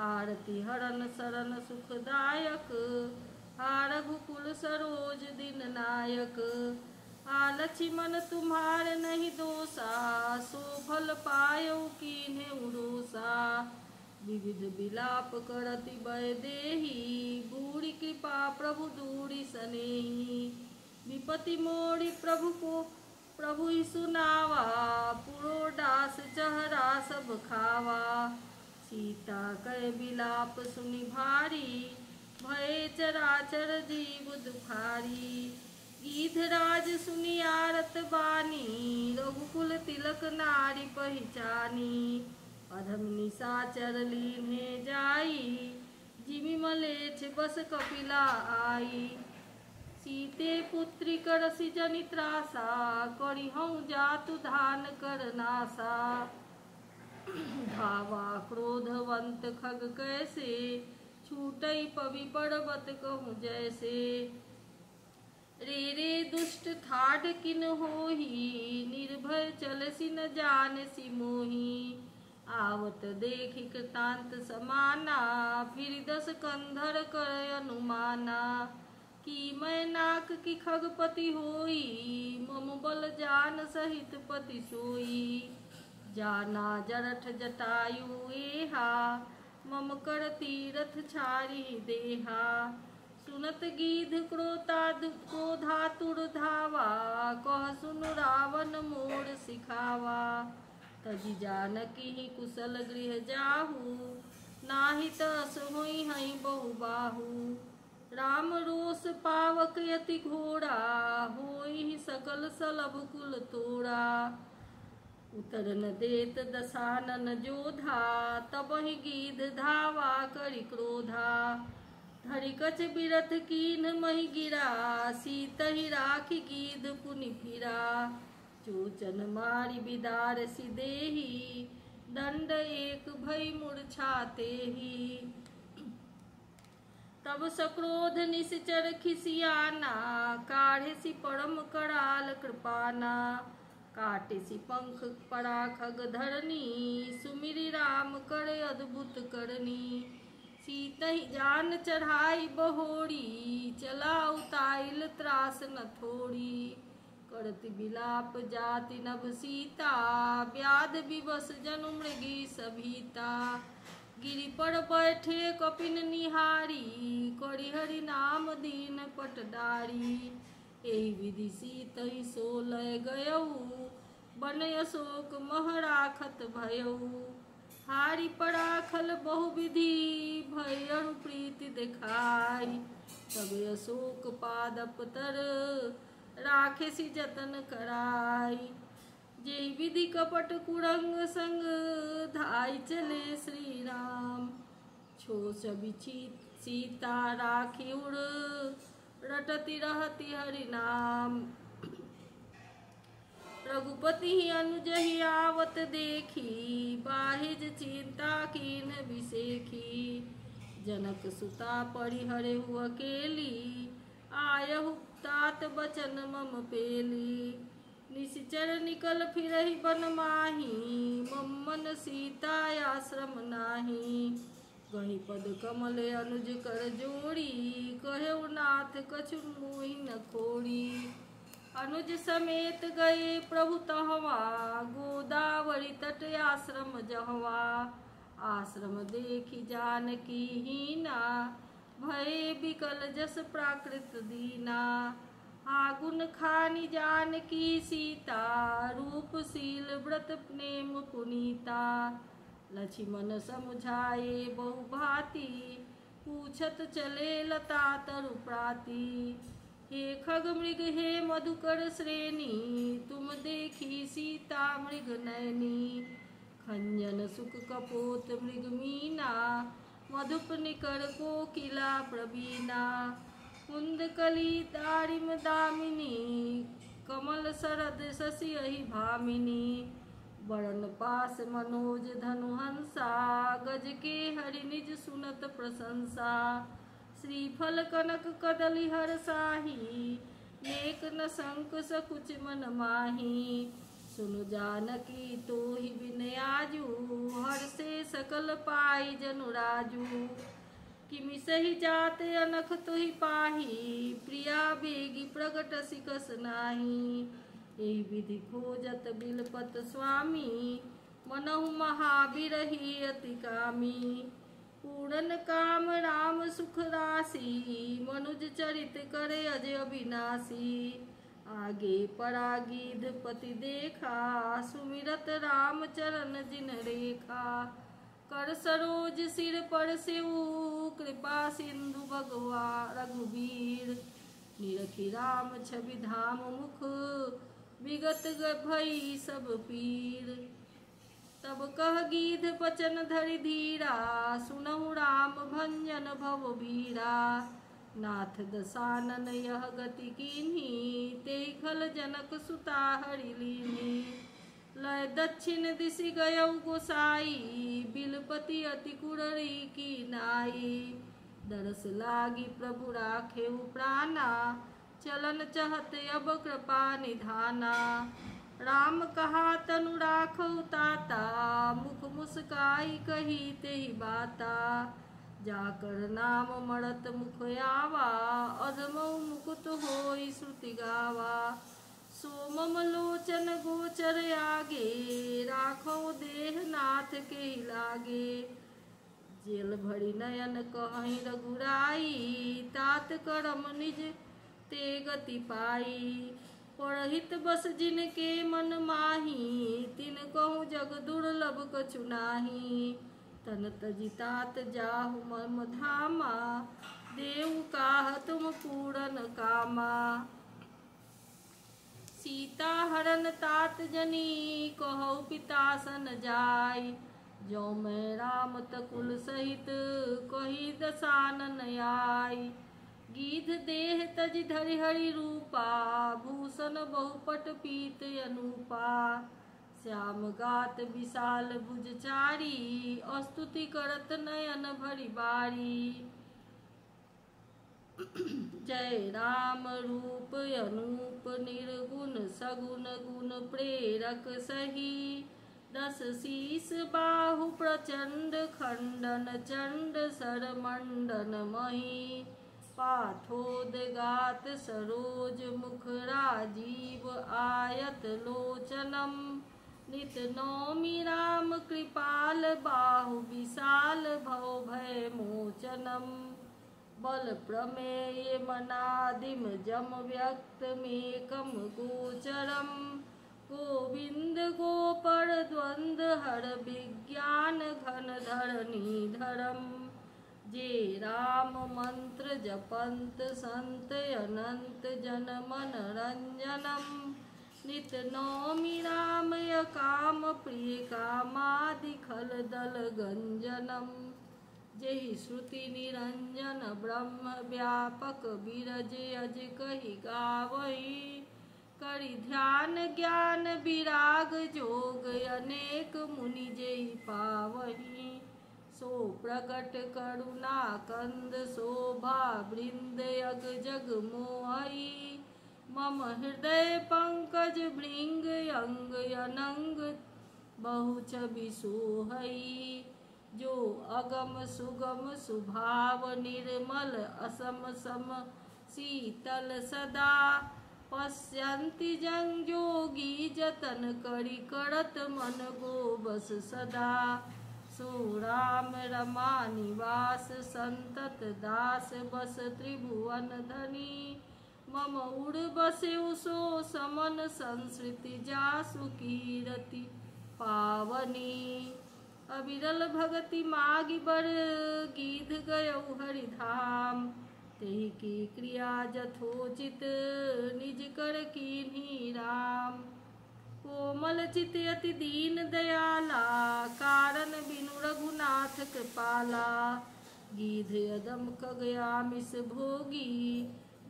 आरती हरन सरन सुखदायक, हा रघुकुल सरोज दिन नायक। आ लक्ष्मण तुम्हार नहीं दोषा, सो फल पायौ कीन्हे उरोसा। विविध विलाप करति भय देहि, बूढ़ी कृपा प्रभु दूरी सनेहि। विपति मोरी प्रभु को प्रभु ही सुनावा, पुरोडास चहरा सब खावा। सीता कह विलाप सुनि भारी, भय चराचर जीव दुखारी। गीधराज सुनि आरत बानी, रघुकुल तिलक नारी पहिचानी। अधम निशाचर लीन्हे जाई, जिमि मलेच्छ बस कपिला आई। सीते पुत्री करसि जनि त्रासा, करिहउँ जातु धान कर नासा। धावा क्रोधवंत खग कैसे, छूटई पवि पर्वत कहूँ जैसे। रे रे दुष्ट ठाढ़ किन होही, निर्भय चलसि न जानसि मोही। आवत देखी कृतांत समाना, फिर 10 कंधर कर अनुमाना। कि मैं नाक की खगपति होई, मम बल जान सहित पति सोई। जाना जरठ जटायु एहा, मम कर तीरथ छारी देहा। सुनत गीध क्रोधातुर धावा, कह सुन रावण मोर सिखावा। तजी जानकी कुशल गृह जाहू, नाही तस होई हई बहु बाहू। राम रोष पावक यति घोड़ा, होई सकल सलभ कुल तोड़ा। उतर न देत दसानन जोधा, तबहि गीध धावा करि क्रोधा। धरि कछ बिरथ कीन महि गिरा, सीतहि राखी गीध पुनि फिरा। चोचन मारि बिदार सि देही, दंड एक भई मूर्छातेहि। तब सक्रोध निश्चर खिसियाना, काढ़े सि परम कराल कृपाना। काटे सि पंख परा खग धरनी, सुमिरि राम करे अद्भुत करनी। सीतहि जान चढ़ाई बहोरी, चला उताइल त्रास न थोड़ी। करति बिलाप जाति नभ सीता, व्याध विवश जनु मृगी सभीता। गिरि पर बैठे कपिन निहारी, करि हरि नाम दीन पटडारी। एहि विधि सीतहि सोलय गयऊ, बन अशोक मह राखत भयऊ। हारि पराखल बहु विधि, भय अरु प्रीति देखाई। तब अशोक पादप तर, राखे सि जतन कराई। जेहि विधि कपट कुरंग संग, धाई चले श्री राम। छो सभी सीता राखी उर, रटती रहती हरि नाम। रघुपति अनुज ही आवत देखी, बाहिज चिंता कीन बिसेखी। जनक सुता परिहरे हु अकेली, आयहु तात बचन मम पेली। निश्चर निकल फिरहि बन माही, मम मन सीता आश्रम नाही। गहि पद कमल अनुज कर जोड़ी, कहेउ नाथ कछु मोहि न खोड़ी। अनुज समेत गए प्रभु तहवा, गोदावरी तट आश्रम जहवा। आश्रम देखी जानकी हीना, भये बिकल जस प्राकृत दीना। आगुन खानी जानकी सीता, रूपशील व्रत प्रेम पुनीता। लक्ष्मण समुझाए बहु भांति, पूछत चले लता तरु प्राति। हे खग मृग हे मधुकर श्रेणी, तुम देखी सीता मृग नयनी। खंजन सुख कपोत मृग मीना, मधुप निकर कोकिला प्रवीणा। कुंद कली दारिम दामिनी, कमल शरद शशि अहि भामिनी। वरण पास मनोज धनु हंसा, गज के हरि निज सुनत प्रशंसा। श्रीफल कनक कदली हर साही, नेक न शंक सकुच मन माही। सुनु जानकी तोहि बिन आजू, हर्षे सकल पाई जनु राजू। किमि सही जाते अनख तुहि पाही, प्रिया बेगी प्रगट सिकस नाही। एहि विधि खोजत बिलपत स्वामी, मनहु महाबिरही अति कामी। पूरन काम राम सुख राशि, मनुज चरित करे अजय अविनाशी। आगे परा गीध पति देखा, सुमिरत राम चरण जिन रेखा। कर सरोज सिर पर सेऊ, कृपा सिंधु भगवा रघुबीर। निरखी राम छवि धाम मुख, विगत भई सब पीर। तब कह गीध बचन धरि धीरा, सुनहु राम भंजन भव बीरा। नाथ दसानन यह गति कीन्ही, तेहि खल जनक सुता हरि लीन्ही। लय दक्षिण दिशि गयउ गोसाई, बिलपति अति कुररी की नाई। दरस लागी प्रभु राखेउ प्राणा, चलन चहत अब कृपा निधाना। राम कहा तनु राखौ ताता, मुख मुस्काई कही तेहि बाता। जाकर नाम मरत मुख आवा, अधमौ मुकुत होई श्रुति गावा। सोमम लोचन गोचर आगे, राखौ देह नाथ के लागे। जेल भरी नयन कहीं रघुराई, तात करम निज ते गति पाई। परहित बस जिनके मन माही, तिन कहूँ जग दुर्लभ कछु नाहि। तन तजि तात जाहु मम धामा, देव काह तुम पूरन कामा। सीता हरन तात जनी, कहौ पिता सन जाय। जो मैं राम तकुल सहित, कही दसानन आय। गीध देह तज धरि हरि रूपा, भूषण बहुपट पीत अनूपा। श्याम गात विशाल भुज चारी, स्तुति करत नयन भरि बारी। जय राम रूप अनूप, निर्गुण सगुण गुण प्रेरक सही। दस शीस बाहु प्रचंड, खंडन चंड सर मंडन मही। पाथोदगात सरोज मुख, राजीव आयत लोचनम। नित नौमि राम कृपाल, बाहु विशाल भव भय मोचनम। बल प्रमेय मनादिम, जम व्यक्त मेकम गोचरम। गोविंद गोपर द्वंद हर, विज्ञान घन धरणी धरम। जे राम मंत्र जपंत, संत अनंत जन मन रंजनम। नित नौमि राम काम, प्रिय कामादि खल दल गंजनम। जेहि श्रुति निरंजन ब्रह्म व्यापक, बिरज अज कहि गावही। करि ध्यान ज्ञान विराग जोग, अनेक मुनि जेहि पावही। सो प्रगट करुणा कंद, शोभा वृंद अग जग मोहई। मम हृदय पंकज भृंग, अंग अनंग बहु छवि सोहई। जो अगम सुगम सुभाव, निर्मल असम सम शीतल सदा। पश्यन्ति जन जोगी, जतन करि करत मन गो बस सदा। सो राम रमा निवास, संतत दास बस त्रिभुवन धनी। मम उड़ बसेउ सो समन, संसृति जासु कीरति पावनी। अविरल भगति मागी बर, गीध गयउ हरि धाम। तेहि की क्रिया जथोचित, निज कर कीन्ही राम। कोमल चित अति दीन दयाला, कारण बिनु रघुनाथ कृपाला। गीध अदम खगयामिस भोगी,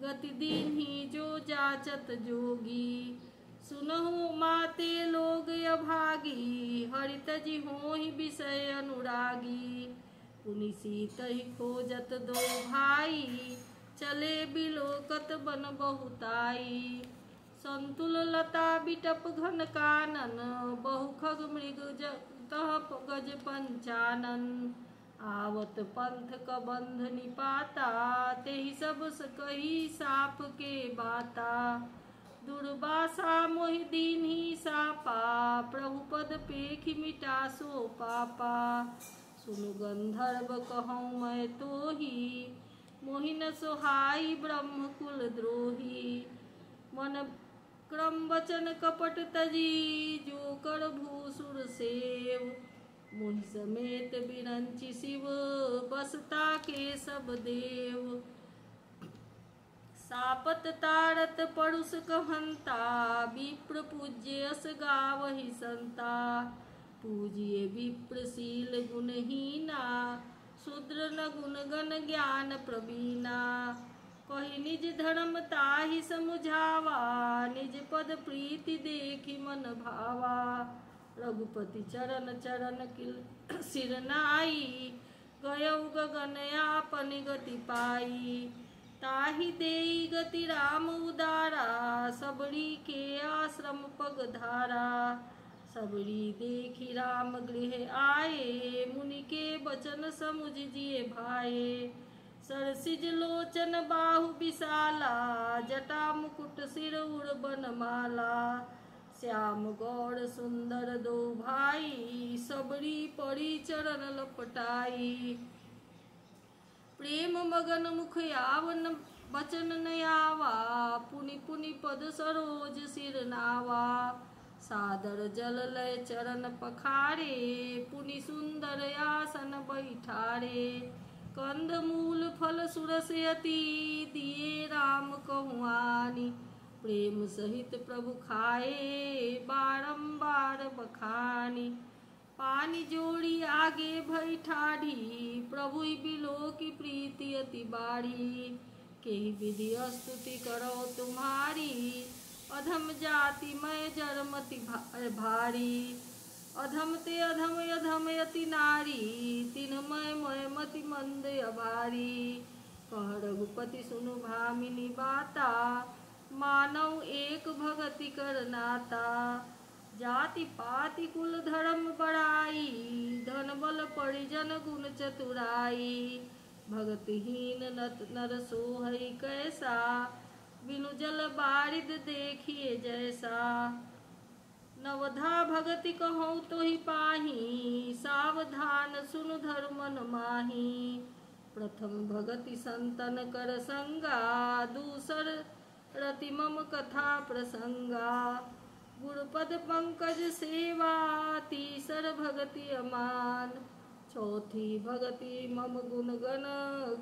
गति दीन्ही जो जाचत जोगी। सुनहु माते लोग अभागी, हरि तजि होहि विषय अनुरागी। पुनि सीतहि खोजत दो भाई, चले बिलोकत बन बहुताई। संतुल लता बिटप घन कानन, बहु खग मृग तह गज पंचानन। आवत पंथ कबंध निपाता, तेहि सब कही साप के बाता। दुर्वासा मोहि दीन्ही सापा, प्रभु पद पेखि मिटा सो पापा। सुनु गंधर्व कहूँ मैं तोहि, मोहि न सोहाई ब्रह्म कुल द्रोही। मन क्रम वचन कपट तजी, जो कर भूसुर सेव। मोहि समेत बिरंचि शिव, बसता के सब देव। सापत तारत परुष कहंता, विप्र पूज्य अस गावहि संता। पूजिए विप्रशील गुणहीना, शूद्र न गुण गण ज्ञान प्रवीणा। कहि निज धर्म ताहि समुझावा, निज पद प्रीति देखि मन भावा। रघुपति चरण चरण किल सिर नाई, गयउ गगन आपन गति पाई। ताहि देई गति राम उदारा, सबरी के आश्रम पग धारा। सबरी देखी राम गृह आए, मुनि के बचन समुझ जिए भाए। सरसिज लोचन बाहु विशाला, जटा मुकुट सिर उर बनमाला। श्याम गौर सुंदर दो भाई, सबरी परी चरण लपटाई। प्रेम मगन मुख यावन बचन न आवा, पुनि पुनि पद सरोज सिर नावा। सादर जल लय चरण पखारे, पुनि सुंदर आसन बैठारे। कंद मूल फल सुरस अति, दिए राम कहुआनी। प्रेम सहित प्रभु खाए, बारंबार बखानी। पानी जोड़ी आगे भई ठाढ़ी, प्रभु बिलो की प्रीति अति बाढ़ी। के विधि स्तुति करो तुम्हारी, अधम जाति मैं जरमति भारी। अधम ते अधम अधम यति नारी, तिन मैं मति मंद अभारी। कह रघुपति सुनु भामिनी बाता, मानव एक भगति कर नाता। जाति पाति कुल धर्म बड़ाई, धन बल परिजन गुण चतुराई। भगतिहीन नर सोहई कैसा, बिनु जल बारिद देखिए जैसा। नवधा भगति कहूँ तो ही पाही, सावधान सुनु धर्मन माही। प्रथम भगति संतन कर संगा, दूसर रति मम कथा प्रसंगा। गुरुपद पंकज सेवा, तीसर भगति अमान। चौथी भगति मम गुण गण,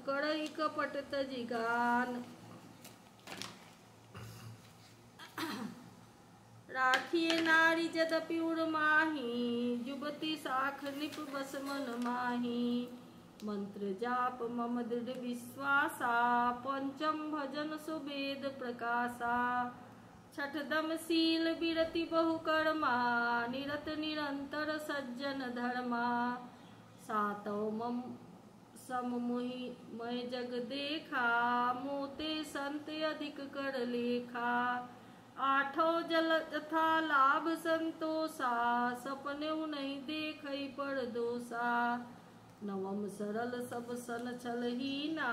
करई कपट तजि गान। राखिए नारी जदपि उर्माही, जुबती साख निप बस मन माही। मंत्र जाप मम दृढ़ विश्वासा, पंचम भजन सुवेद प्रकाशा। छठदम शील विरति बहुकर्मा, निरत निरंतर सज्जन धर्मा। सातव मम सम मोहि मैं जग देखा, मोते संत अधिक कर लेखा। आठों जल तथा लाभ संतोषा, सपने नहीं देखई पर दोषा। नवम सरल सब सन छल हीना,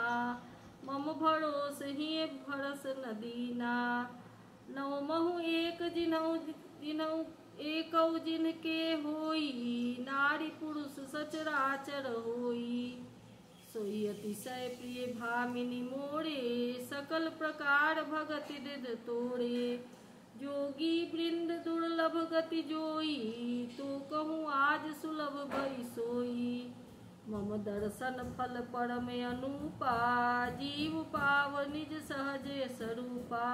मम भरोस ही भरस न दीना। नवमहु एक जिनहु एकौ जिनके होई, नारी पुरुष सचराचर होई। सोई अतिशय प्रिय भामिनी मोरे, सकल प्रकार भगति दृढ़ तोरे। जोगी वृंद दुर्लभ गति जोई, तो कहूँ आज सुलभ भई सोई। मम दर्शन फल परम अनुपा, जीव पाव निज सहज स्वरूपा।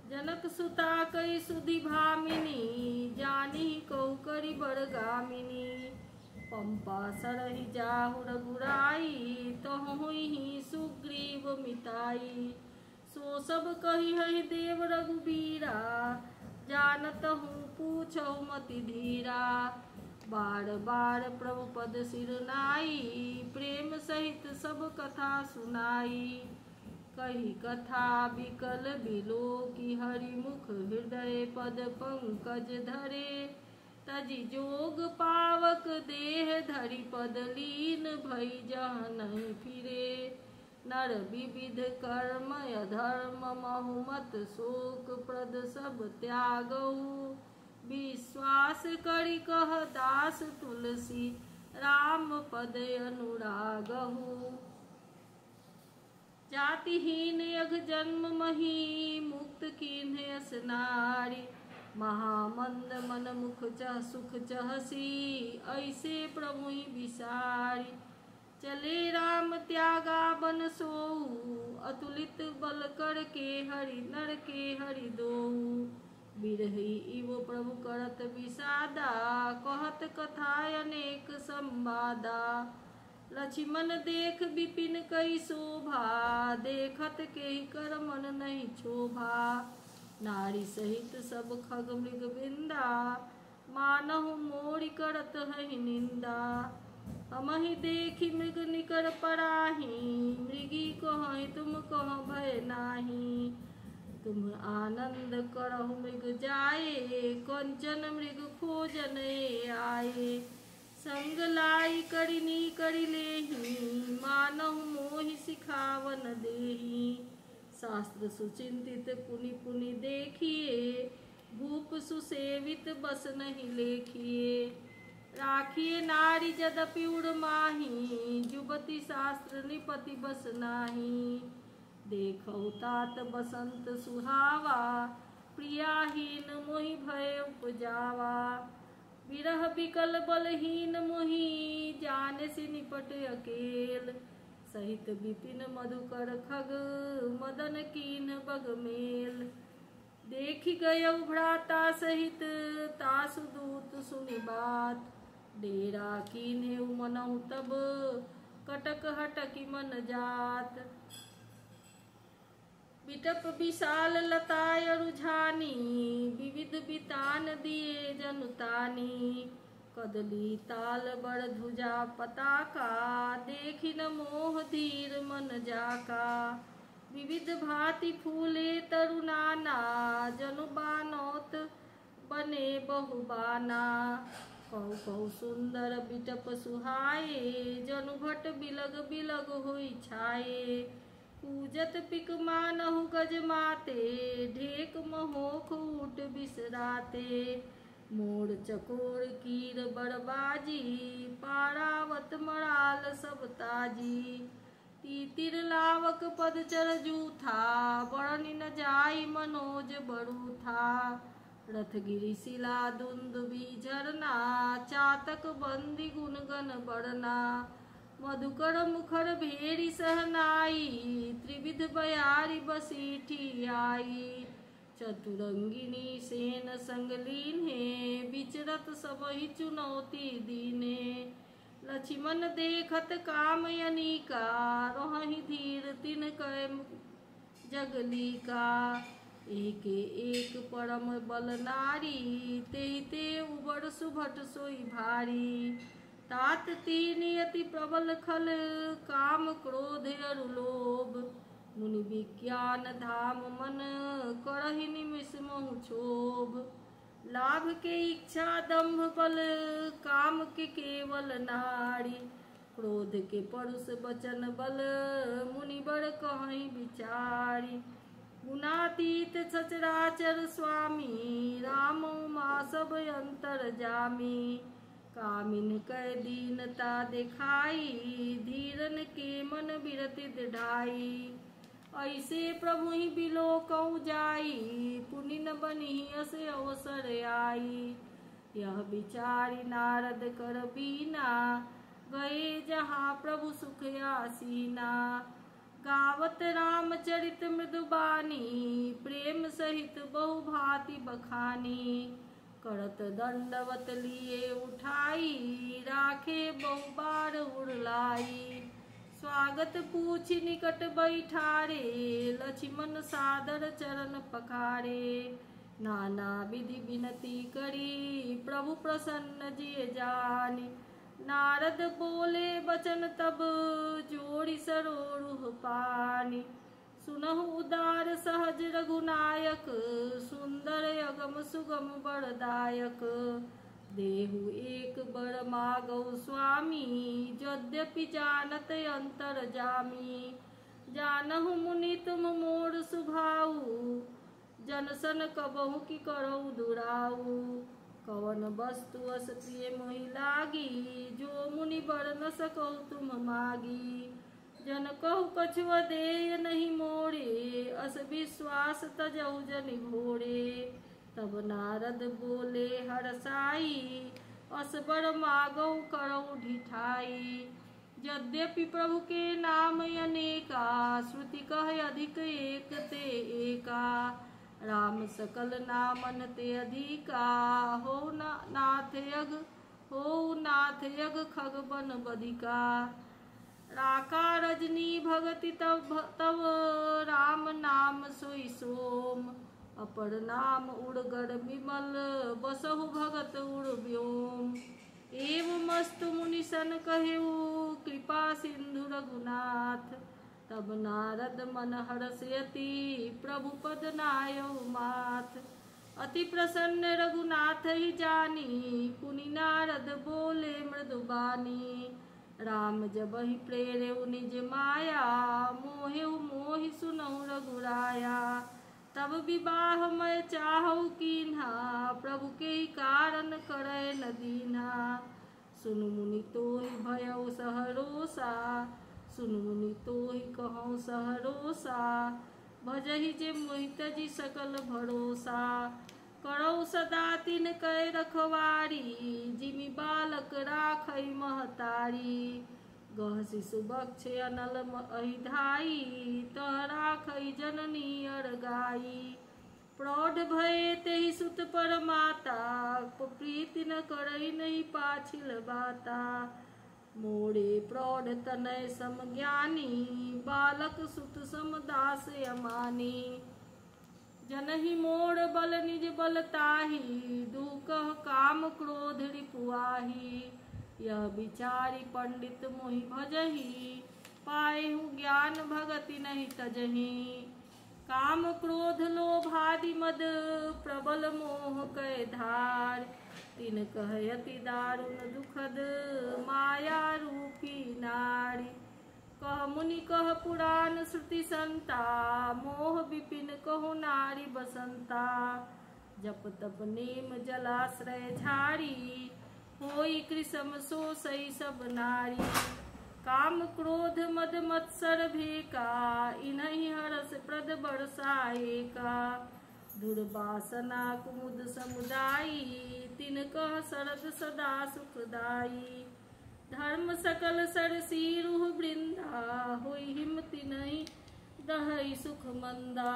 जनक सुता कई सुधि भामिनी, जानी कहु करी बड़गामिनी। पंपा सरहि जाहु रघुराई, तहु ही सुग्रीव मिताई। सो सब कही है देव रघुबीरा, जानत हूँ पूछौ मति धीरा। बार बार प्रभु पद सिर नाई, प्रेम सहित सब कथा सुनाई। कही कथा बिकल बिलो की, हरि मुख हृदय पद पंकज धरे। तजि जोग पावक देह धरि, पद लीन भई जहाँ नहीं फिरे। नर विविध कर्म अधर्म, महु मत शोक प्रद सब त्यागऊ। विश्वास करि कह दास तुलसी, राम पद अनुरागहु। जातिहीन यघ जन्म मही, मुक्त कीन्हे अस नारी। महामंद मन मुख चह सुख चहसी, ऐसे प्रभु विसारी। चले राम त्यागा बन सोऊ, अतुलित बल कर के हरि नर के हरि दोऊ। बिरही इव प्रभु करत विषादा, कहत कथा अनेक संवादा। लक्ष्मण देख विपिन कई शोभा, देखत के कर मन नहीं क्षोभा। नारी सहित सब खग मृग बिंदा, मानहु मोरी करत है निंदा। हमहि देखी मृग निकर पराही, मृगी कहि तुम कह भय नाही। तुम आनंद करहु मृग जाए, कंचन मृग खोजन आए। संग लाई करिनी करि लेही, मानहु मोहि सिखावन देही। शास्त्र सुचिंतित पुनि पुनि देखिए, भूप सुसेवित बस नहीं लेखिए। राखिए नारी यद्यपि उर माही, युवती शास्त्र निपति बस नाही। देखौ तात बसंत सुहावा, प्रियाहीन मोहि भय उपजावा। विरह विकल बलहीन मोहि, जानसि निपट अकेल। सहित विपिन मधुकर खग, मदन कीन बग मेल। देखि गयौ भ्राता सहित, तासु दूत सुनि बात। डेरा कीन्हेउ मनहु तब, कटक हटकि मन जात। बिटप विशाल लताय रुझानी, विविध बितान दिए जनुतानी। कदली ताल बड़ ध्वजा पताका, देखि न मोह धीर मन जाका। विविध भांति फूले तरुनाना, जनु बानौत बने बहुबाना। कहु कहु सुंदर बिटप सुहाए, जनु भट बिलग बिलग होई छाए। पूजत पिक मानहु गज माते, ढेक महोख ऊट बिसराते। मोर चकोर कीर बड़बाजी, पारावत मराल सब ताजी। तीतिर लावक पदचर जूथा, बरनि न जाई मनोज बरू था। रथगिरि शिला दुंदुबी झरना, चातक बंदी गुणगन बरना। मधुकर मुखर भेरी सहनाई, त्रिविध बयारी बसीठी आई। चतुरंगिनी सेन संग लीन्हे, विचरत सबहि चुनौती दीने। लक्ष्मण देखत कामयनिका, रहहि धीर तिनकै जगलिका। एके एक परम बल नारी, तेहि ते उबड़ सुभट सोई भारी। तात तीन अति प्रबल खल, काम क्रोध अरु लोभ। मुनि विज्ञान धाम मन, करहि निमिष मोह क्षोभ। लाभ के इच्छा दंभ बल, काम के केवल नारी। क्रोध के परुष बचन बल, मुनि बड़ कहीं विचारी। गुणातीत सचराचर स्वामी, राम उमा सब अंतर जामी। कामिन कै दीनता दिखाई, धीरन के मन बिरति दृढ़ाई। ऐसे प्रभु ही बिलोकौ जाई, पुनि न बनिहि अस अवसर आई। यह विचारी नारद कर बीना, गए जहाँ प्रभु सुख आसीना। गावत रामचरित मृदुबानी, प्रेम सहित बहु भांति बखानी। करत दंडवत लिए उठाई, राखे बहु बार उड़लाई। स्वागत पूछि निकट बैठारे, लक्ष्मण सादर चरण पखारे। नाना विधि विनती करी, प्रभु प्रसन्न जिय जानी। नारद बोले बचन तब, जोड़ी सरोरुह पानी। सुनहु उदार सहज रघुनायक, सुंदर अगम सुगम बरदायक। देहु एक बर मागौ स्वामी, यद्यपि जानत अंतर जामी। जानहु मुनि तुम मोर सुभाऊ, जनसन कबहु की करऊ दुराऊ। कवन वस्तु अस प्रिय मोहि लागी, जो मुनि बर न सकौ तुम मागी। जन कहु कछुआ देय नहीं मोरे, अस विश्वास तजौ जनि घोरे। तब नारद बोले हरसाई, अस बर मागौ करऊ ढिठाई। यद्यपि प्रभु के नाम अनेका, श्रुति कह अधिक एक ते एका। राम सकल नामन ते अधिका, हो नाथ यग खग बन बधिका। राका रजनी भगति तव, राम नाम सोई सोम। अपर नाम उड़गड़ विमल, बसहु भगत उड़ व्योम। एवं वस्तु मुनि सन कहु कृपा सिंधु रघुनाथ। तब नारद मन हर्षयति प्रभु पद नायो माथ। अति प्रसन्न रघुनाथ ही जानी पुनि नारद बोले मृदुबानी। राम जब ही प्रेरऊ निज माया मोहेउ मोहि सुनहु रघुराया। तब विवाह मैं चाहु कीन्हा प्रभु के ही कारण करे न दीन्हा। सुनु मुनि तोहि भयउ सहरोसा सुनु मुनि तोहि कहउँ सहरोसा। भजहि जे मोहित जी सकल भरोसा। करौ सदा तिन कै रखवारी जिमि बालक राखै महतारी। गह शिशु बक्ष अनल अहि धाई तह राखै जननी अरगाई। प्रौढ़ भये तेहि सुत पर माता प्रीति न करई नहीं पाछिल बाता। मोरे प्रौढ़ तनय सम ज्ञानी बालक सुत सम दास अमानी। जनहि मोर बल निज बल ताहि दुकह काम क्रोध रिपुआहि। यह विचारी पंडित मोहि भजहि पाएहु ज्ञान भगति नहीं तजहि। काम क्रोध लोभादि मद प्रबल मोह कै धार। तिन कहयति दारुण दुखद माया रूपी नारी। कह मुनि कह पुराण श्रुति संता मोह विपिन कहो नारी बसंता। जप तप नेम जलाश्रय झारी होई कृसम सो सई सब नारी। काम क्रोध मद मत्सर भेका इन्हि हरस प्रद बरसाए का। दुर्वासना कुमुद समुदायी तिन कह शरद सदा सुखदाई। धर्म सकल सरसी रूह वृंदा होई हिमति नहीं दहई सुख मंदा।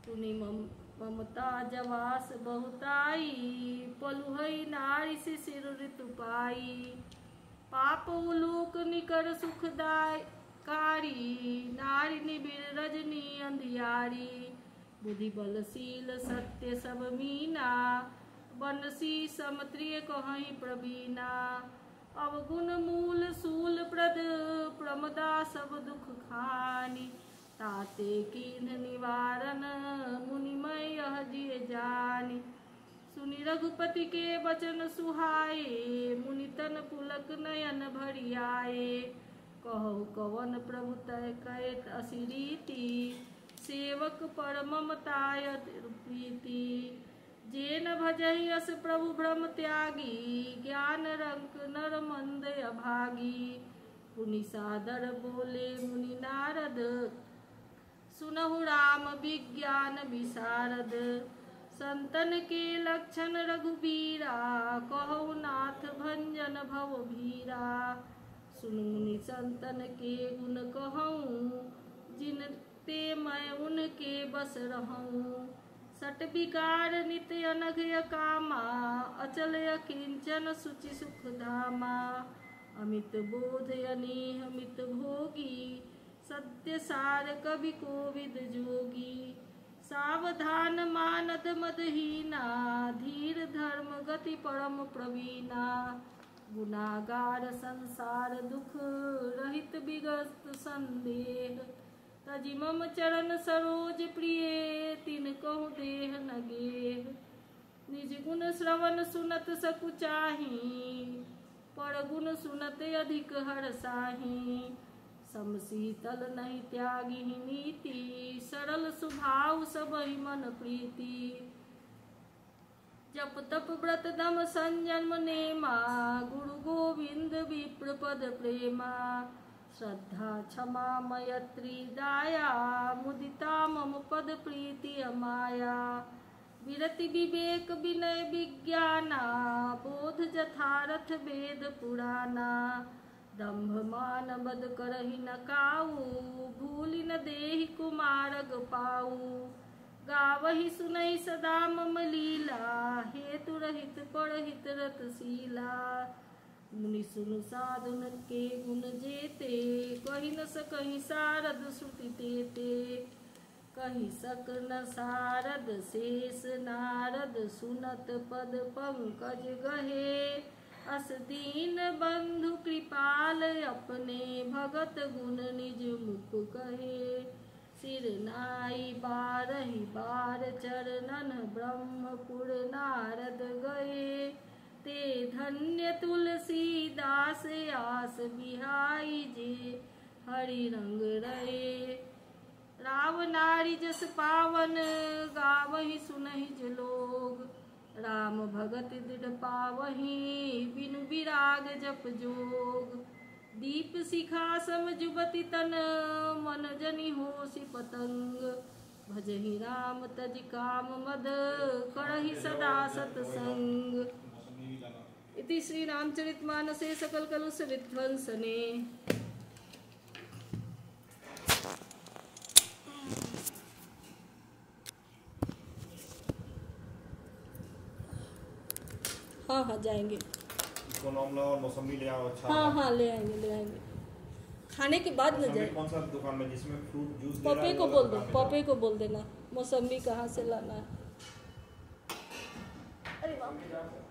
पुनि ममता जवास बहुताई पलुहई नारी शिशिर ऋतु पाई। पाप उलूक निकर सुखदायकारी नारी निबिड़ रजनी अंधियारी। बुद्धि बलशील सत्य सब मीना बनसी समत्रिय कहई प्रवीणा। अवगुण मूल सूल प्रद प्रमदा सब दुख खानी। ताते कीन्ह निवारण मुनिमय यह जिय जानी। सुनि रघुपति के बचन सुहाए मुनि तन पुलक नयन भरि आए। कहु कवन प्रभु तय कैत असी रीति सेवक पर ममताय प्रीति। जे न भजहि अस प्रभु भ्रम त्यागी ज्ञान रंक नर मंद अभागी। पुनि सादर बोले मुनि नारद सुनहु राम विज्ञान विशारद। संतन के लक्षण रघुबीरा कहु नाथ भंजन भव भीरा। सुन मुनि संतन के गुण कहूँ जिन ते मैं उनके बस रहूँ। सट विकार नित्य अनघय कामा अचल अकिंचन सुचि सुख धामा। अमित बोध अनेह मित भोगी सत्य सार कवि कोविद जोगी। सावधान मानद मदहीना धीर धर्म गति परम प्रवीणा। गुनागार संसार दुख रहित विगस्त संदेह। तजि मम चरण सरोज प्रिय तिन कहु देह न गेह। निज गुण श्रवण सुनत सकुचाही पर गुण सुनत अधिक हरसाही। सम शीतल नहीं त्यागी नीति सरल स्वभाव सबहि मन प्रीति। जप तप व्रत दम संयम नेमा गुरु गोविंद विप्र पद प्रेमा। श्रद्धा क्षमा मयत्री दाया मुदिता मम पद प्रीति अमाया। विरति विवेक विनय विज्ञाना बोध जथारथ वेद पुराना। दंभ मान बद करहि न काऊ भूलि न देहि कुमारग पाऊ। गावहि सुनहि सदा मम लीला हेतु रहित परहित रतशीला। मुनि सुनु साधुन के गुण जेते कहि न सकहि सारद श्रुति तेते। कहि सक न सारद शेष नारद सुनत पद पंकज गहे। अस दीन बंधु कृपाल अपने भगत गुण निज मुख कहे। सिर नाई बारहि बार चरणन ब्रह्मपुर नारद गए। ते धन्य तुलसीदास आस बिहाई जे हरि रंग रहे। राव नारी जस पावन गावहि सुनहि जो लोग। राम भगत दृढ़ पावहि बिनु विराग जप जोग। दीप शिखा सम जुबति तन मन जनि होसि पतंग। भजहि राम तज काम मद करहि सदा सतसंग। इति श्री रामचरितमानसे सकल कलुष विध्वंसने। हाँ जाएंगे। आमला और मौसमी ले आओ। अच्छा हाँ ले आएंगे खाने के बाद न जाए। कौन सा दुकान में जिसमें फ्रूट जूस पपे को बोल दो, पपे को बोल देना मौसमी कहाँ से लाना है। अरे वाह।